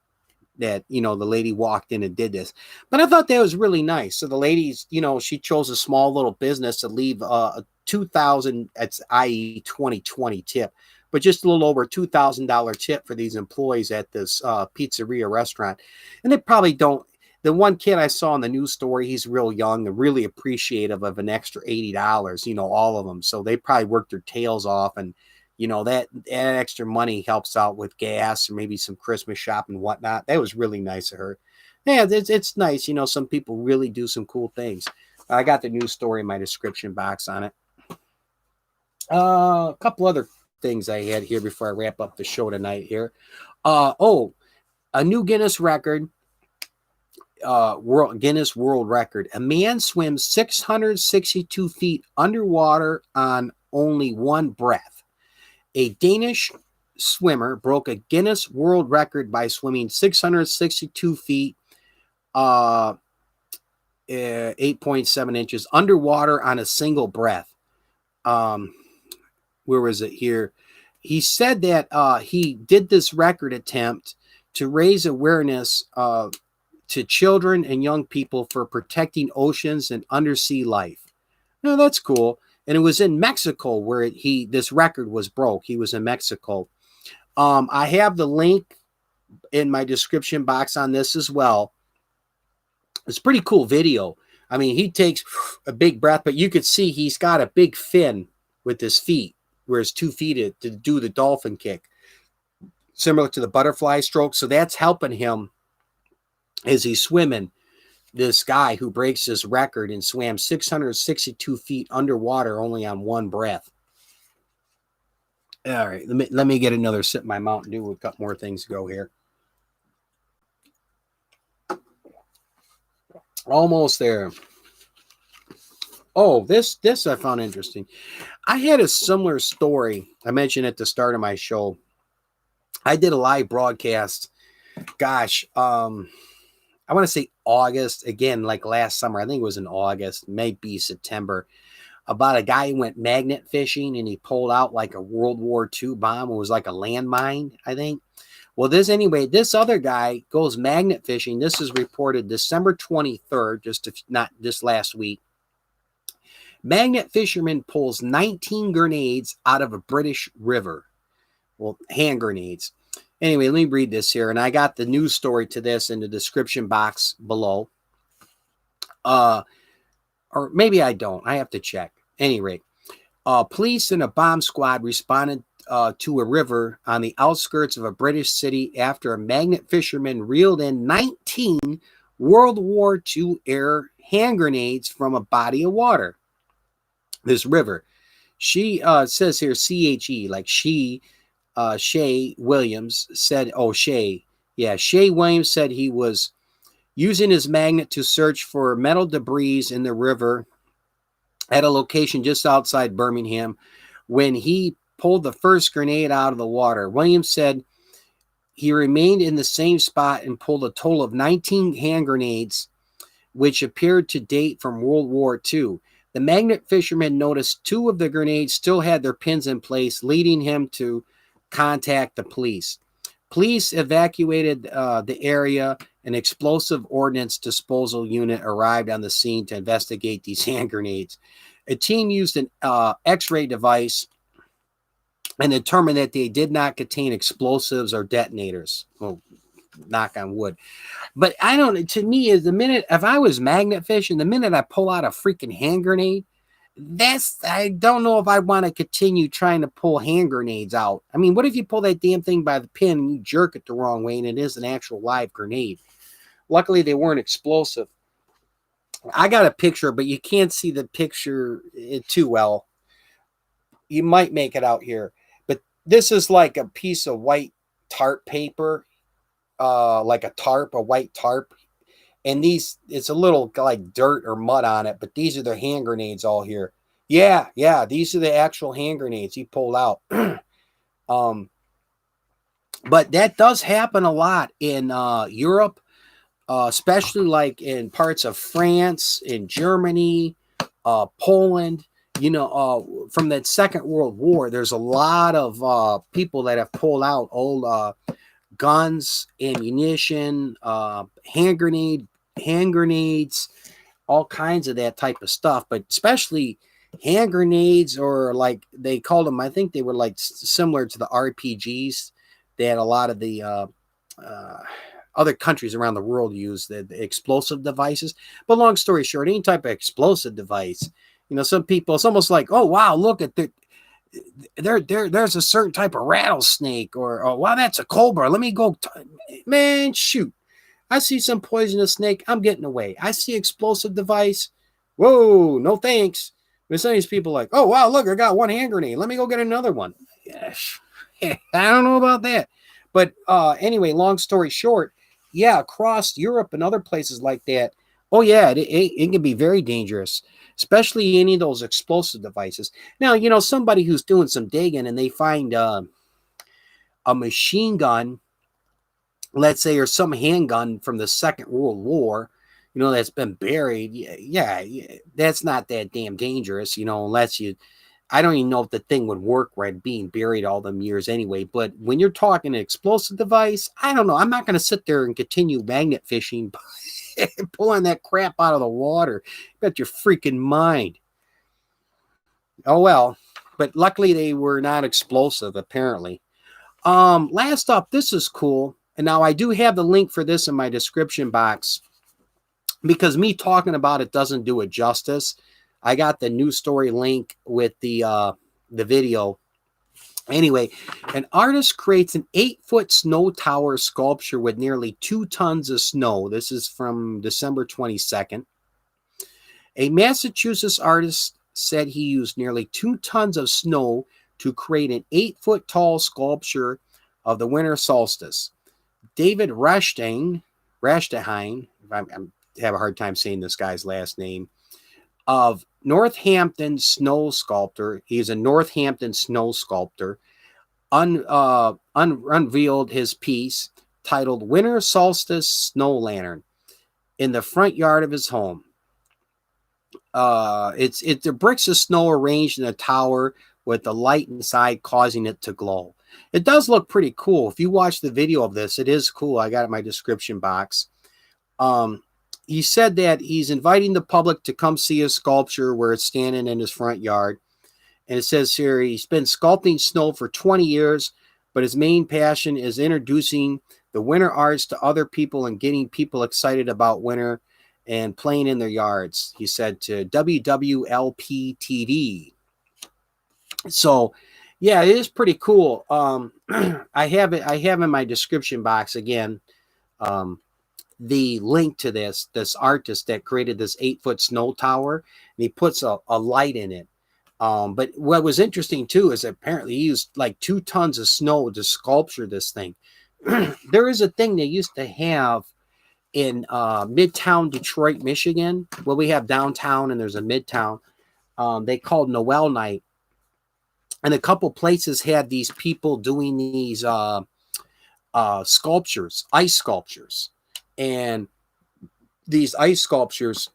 That, you know, the lady walked in and did this, but I thought that was really nice. So the ladies, you know, she chose a small little business to leave a 2,000, that's i.e. 2020 tip, but just a little over $2,000 tip for these employees at this pizzeria restaurant. And they probably don't. The one kid I saw in the news story, he's real young and really appreciative of an extra $80, you know, all of them. So they probably worked their tails off, and you know, that extra money helps out with gas or maybe some Christmas shopping and whatnot. That was really nice of her. Yeah, it's nice. You know, some people really do some cool things. I got the news story in my description box on it. A couple other things I had here before I wrap up the show tonight here. A new Guinness record. Guinness World Record. A man swims 662 feet underwater on only one breath. A Danish swimmer broke a Guinness World Record by swimming 662 feet, 8.7 inches underwater on a single breath. Where was it here? He said that he did this record attempt to raise awareness to children and young people for protecting oceans and undersea life. Now, that's cool. And it was in Mexico where this record was broke. He was in Mexico. I have the link in my description box on this as well. It's a pretty cool video. I mean, he takes a big breath, but you could see he's got a big fin with his feet, where his 2 feet to do the dolphin kick, similar to the butterfly stroke. So that's helping him as he's swimming. This guy who breaks his record and swam 662 feet underwater only on one breath. All right, let me get another sip of my Mountain Dew. We've got more things to go here. Almost there. Oh, this I found interesting. I had a similar story. I mentioned at the start of my show. I did a live broadcast. Gosh, I want to say August, again, like last summer. I think it was in August, maybe September, about a guy who went magnet fishing and he pulled out like a World War II bomb. It was like a landmine, I think. Well, this other guy goes magnet fishing. This is reported December 23rd, not this last week. Magnet fisherman pulls 19 grenades out of a British river. Well, hand grenades. Anyway, let me read this here. And I got the news story to this in the description box below. Or maybe I don't. I have to check. Anyway, police and a bomb squad responded to a river on the outskirts of a British city after a magnet fisherman reeled in 19 World War II era hand grenades from a body of water. This river. She says here CHE, like she. Shay Williams said, Shay Williams said he was using his magnet to search for metal debris in the river at a location just outside Birmingham when he pulled the first grenade out of the water. Williams said he remained in the same spot and pulled a total of 19 hand grenades, which appeared to date from World War II. The magnet fisherman noticed 2 of the grenades still had their pins in place, leading him to contact the police. Police evacuated the area. An explosive ordnance disposal unit arrived on the scene to investigate these hand grenades. A team used an X-ray device and determined that they did not contain explosives or detonators. Well, knock on wood. But I don't, to me, is the minute, if I was magnet fishing, the minute I pull out a freaking hand grenade, I don't know if I want to continue trying to pull hand grenades out. I mean, what if you pull that damn thing by the pin and you jerk it the wrong way and it is an actual live grenade? Luckily, they weren't explosive. I got a picture, but you can't see the picture too well. You might make it out here, but this is like a piece of white tarp paper, like a tarp, a white tarp. And these, it's a little like dirt or mud on it, but these are the hand grenades all here. Yeah, yeah, these are the actual hand grenades he pulled out. um, but that does happen a lot in Europe, especially like in parts of France, in Germany, Poland. You know, from that Second World War, there's a lot of people that have pulled out old guns, ammunition, hand grenades, all kinds of that type of stuff. But especially hand grenades, or like they called them, I think they were like similar to the RPGs that a lot of the uh, other countries around the world use, the explosive devices. But long story short, any type of explosive device, you know, some people, it's almost like, oh wow, look at there's a certain type of rattlesnake, or oh wow, that's a cobra. Let me go, man, shoot. I see some poisonous snake, I'm getting away. I see explosive device. Whoa, no thanks. But some of these people are like, oh wow, look, I got one hand grenade. Let me go get another one. Yes. I don't know about that. But anyway, long story short, yeah, across Europe and other places like that, oh yeah, it can be very dangerous, especially any of those explosive devices. Now, you know, somebody who's doing some digging and they find a machine gun, let's say, or some handgun from the Second World War, you know, that's been buried. Yeah, that's not that damn dangerous, you know, unless you, I don't even know if the thing would work right being buried all them years anyway. But when you're talking an explosive device, I don't know. I'm not going to sit there and continue magnet fishing, pulling that crap out of the water. Bet your freaking mind. Oh well, but luckily they were not explosive, apparently. Last up, this is cool. And now I do have the link for this in my description box, because me talking about it doesn't do it justice. I got the news story link with the video. Anyway, an artist creates an 8-foot snow tower sculpture with nearly 2 tons of snow. This is from December 22nd. A Massachusetts artist said he used nearly 2 tons of snow to create an 8-foot tall sculpture of the winter solstice. David Rastein, I have a hard time saying this guy's last name, of Northampton snow sculptor. He's a Northampton snow sculptor. Unveiled his piece titled Winter Solstice Snow Lantern in the front yard of his home. It's the bricks of snow arranged in a tower with the light inside causing it to glow. It does look pretty cool. If you watch the video of this, it is cool. I got it in my description box. He said that he's inviting the public to come see his sculpture where it's standing in his front yard. And it says here, he's been sculpting snow for 20 years, but his main passion is introducing the winter arts to other people and getting people excited about winter and playing in their yards, he said to WWLP TV. So, yeah, it is pretty cool. I have in my description box again, the link to this artist that created this 8-foot snow tower, and he puts a light in it. But what was interesting too is apparently he used like 2 tons of snow to sculpture this thing. There is a thing they used to have in Midtown Detroit, Michigan. Well, we have downtown and there's a Midtown. They called Noel Night. And a couple places had these people doing these sculptures, ice sculptures. And these ice sculptures,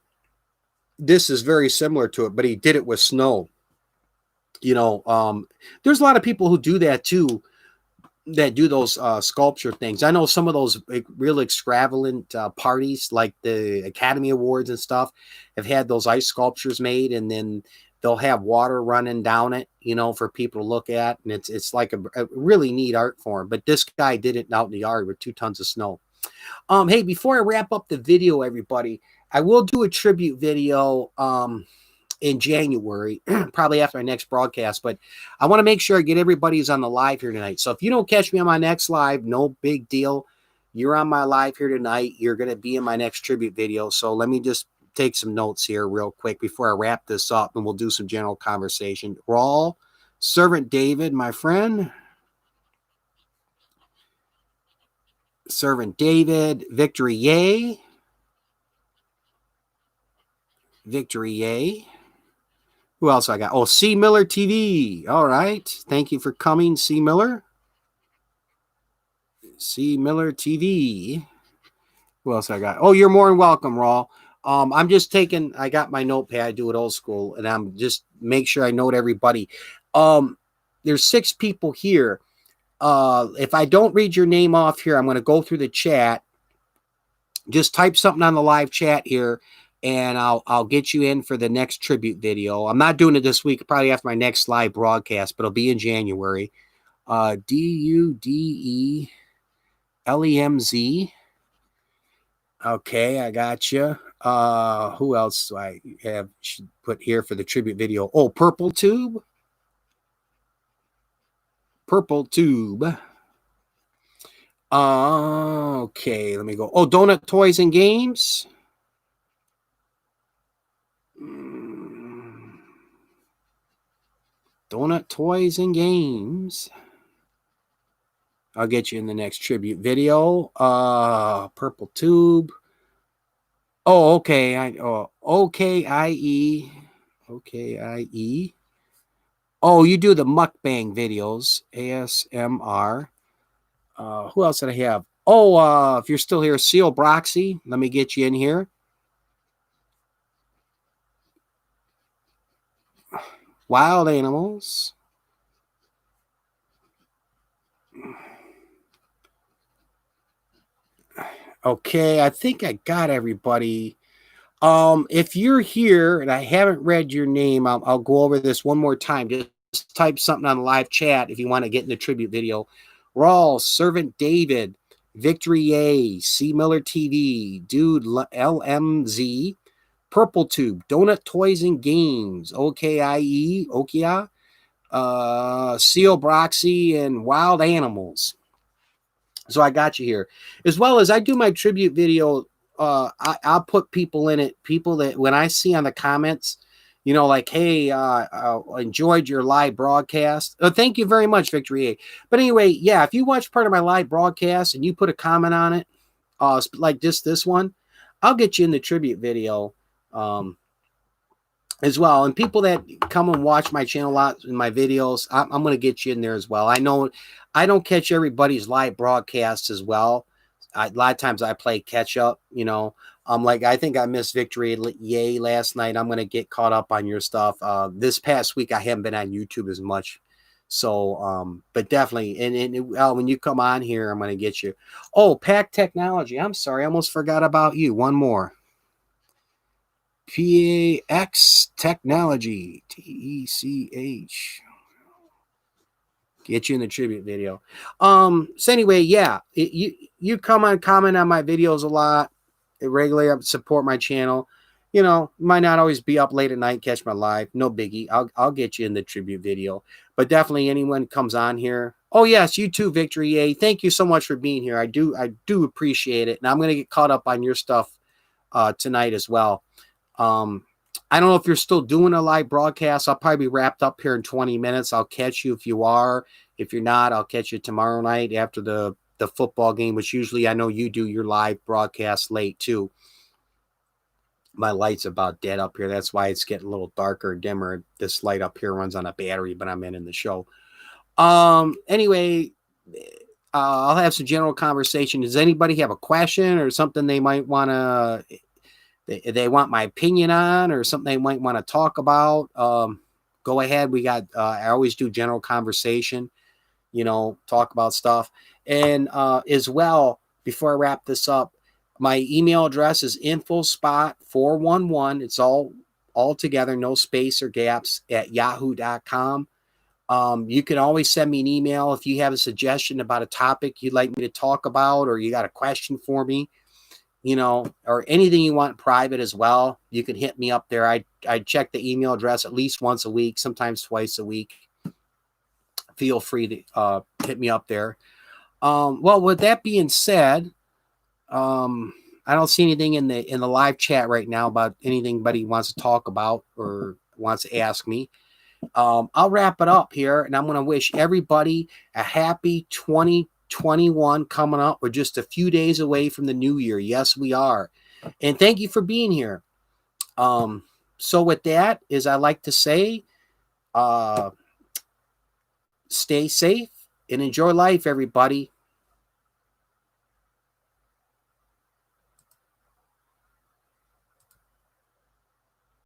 this is very similar to it, but he did it with snow. You know, there's a lot of people who do that too, that do those sculpture things. I know some of those real extravagant parties, like the Academy Awards and stuff, have had those ice sculptures made, and then they'll have water running down it, you know, for people to look at. And it's like a really neat art form. But this guy did it out in the yard with 2 tons of snow. Hey, before I wrap up the video, everybody, I will do a tribute video in January, probably after my next broadcast. But I want to make sure I get everybody who's on the live here tonight. So if you don't catch me on my next live, no big deal. You're on my live here tonight. You're going to be in my next tribute video. So let me just take some notes here real quick before I wrap this up, and we'll do some general conversation. Rawl, Servant David, my friend. Servant David, Victory Yay. Victory Yay. Who else I got? Oh, C. Miller TV. All right. Thank you for coming, C. Miller. C. Miller TV. Who else I got? Oh, you're more than welcome, Raw. I'm just taking, I got my notepad, I do it old school, and I'm just make sure I note everybody. There's 6 people here. If I don't read your name off here, I'm going to go through the chat. Just type something on the live chat here, and I'll get you in for the next tribute video. I'm not doing it this week, probably after my next live broadcast, but it'll be in January. DUDELEMZ. Okay, I got you. Who else do I have should put here for the tribute video? Oh, Purple Tube. Purple Tube. Okay, let me go. Oh, Donut Toys and Games. Donut Toys and Games. I'll get you in the next tribute video. Purple Tube. Oh, okay. OKIE. OKIE. Oh, you do the mukbang videos. ASMR. Who else did I have? Oh, if you're still here, Seal Broxy. Let me get you in here. Wild Animals. Okay, I think I got everybody. If you're here and I haven't read your name, I'll go over this one more time. Just type something on the live chat if you want to get in the tribute video. Rawl, Servant David, Victory A, C. Miller TV, Dude LMZ, Purple Tube, Donut Toys and Games, OKIE, Okia, Seal Broxy, and Wild Animals. So I got you here. As well as I do my tribute video, I'll put people in it, people that when I see on the comments, you know, like, hey, enjoyed your live broadcast. Thank you very much, Victory A. But anyway, yeah, if you watch part of my live broadcast and you put a comment on it, like this one, I'll get you in the tribute video as well. And people that come and watch my channel a lot in my videos, I'm going to get you in there as well. I know I don't catch everybody's live broadcasts as well. A lot of times I play catch up, you know. Like I think I missed Victory Yay last night. I'm going to get caught up on your stuff. This past week I haven't been on YouTube as much. So, but definitely, and when you come on here, I'm going to get you. Oh, Pack Technology. I'm sorry. I almost forgot about you. One more. PAX Technology. TECH. Get you in the tribute video. So anyway, yeah, you come on, comment on my videos a lot. Regularly support my channel. You know, might not always be up late at night, catch my live. No biggie. I'll get you in the tribute video. But definitely anyone comes on here. Oh yes, you too, Victory A. Thank you so much for being here. I do appreciate it. And I'm gonna get caught up on your stuff tonight as well. I don't know if you're still doing a live broadcast. I'll probably be wrapped up here in 20 minutes. I'll catch you if you are. If you're not, I'll catch you tomorrow night after the football game, which usually I know you do your live broadcast late too. My light's about dead up here. That's why it's getting a little darker and dimmer. This light up here runs on a battery, but I'm in the show. Anyway, I'll have some general conversation. Does anybody have a question or something they might want to... They want my opinion on or something they might want to talk about, go ahead. We got, I always do general conversation, you know, talk about stuff. And as well, before I wrap this up, my email address is infospot411. It's all together, no space or gaps, at yahoo.com. You can always send me an email if you have a suggestion about a topic you'd like me to talk about, or you got a question for me, you know, or anything you want private as well. You can hit me up there. I check the email address at least once a week, sometimes twice a week. Feel free to hit me up there. Well, with that being said, I don't see anything in the live chat right now about anything anybody wants to talk about or wants to ask me. I'll wrap it up here, and I'm going to wish everybody a happy 2021 coming up. We're just a few days away from the new year. Yes, we are. And thank you for being here. So with that, as I like to say, stay safe and enjoy life, everybody.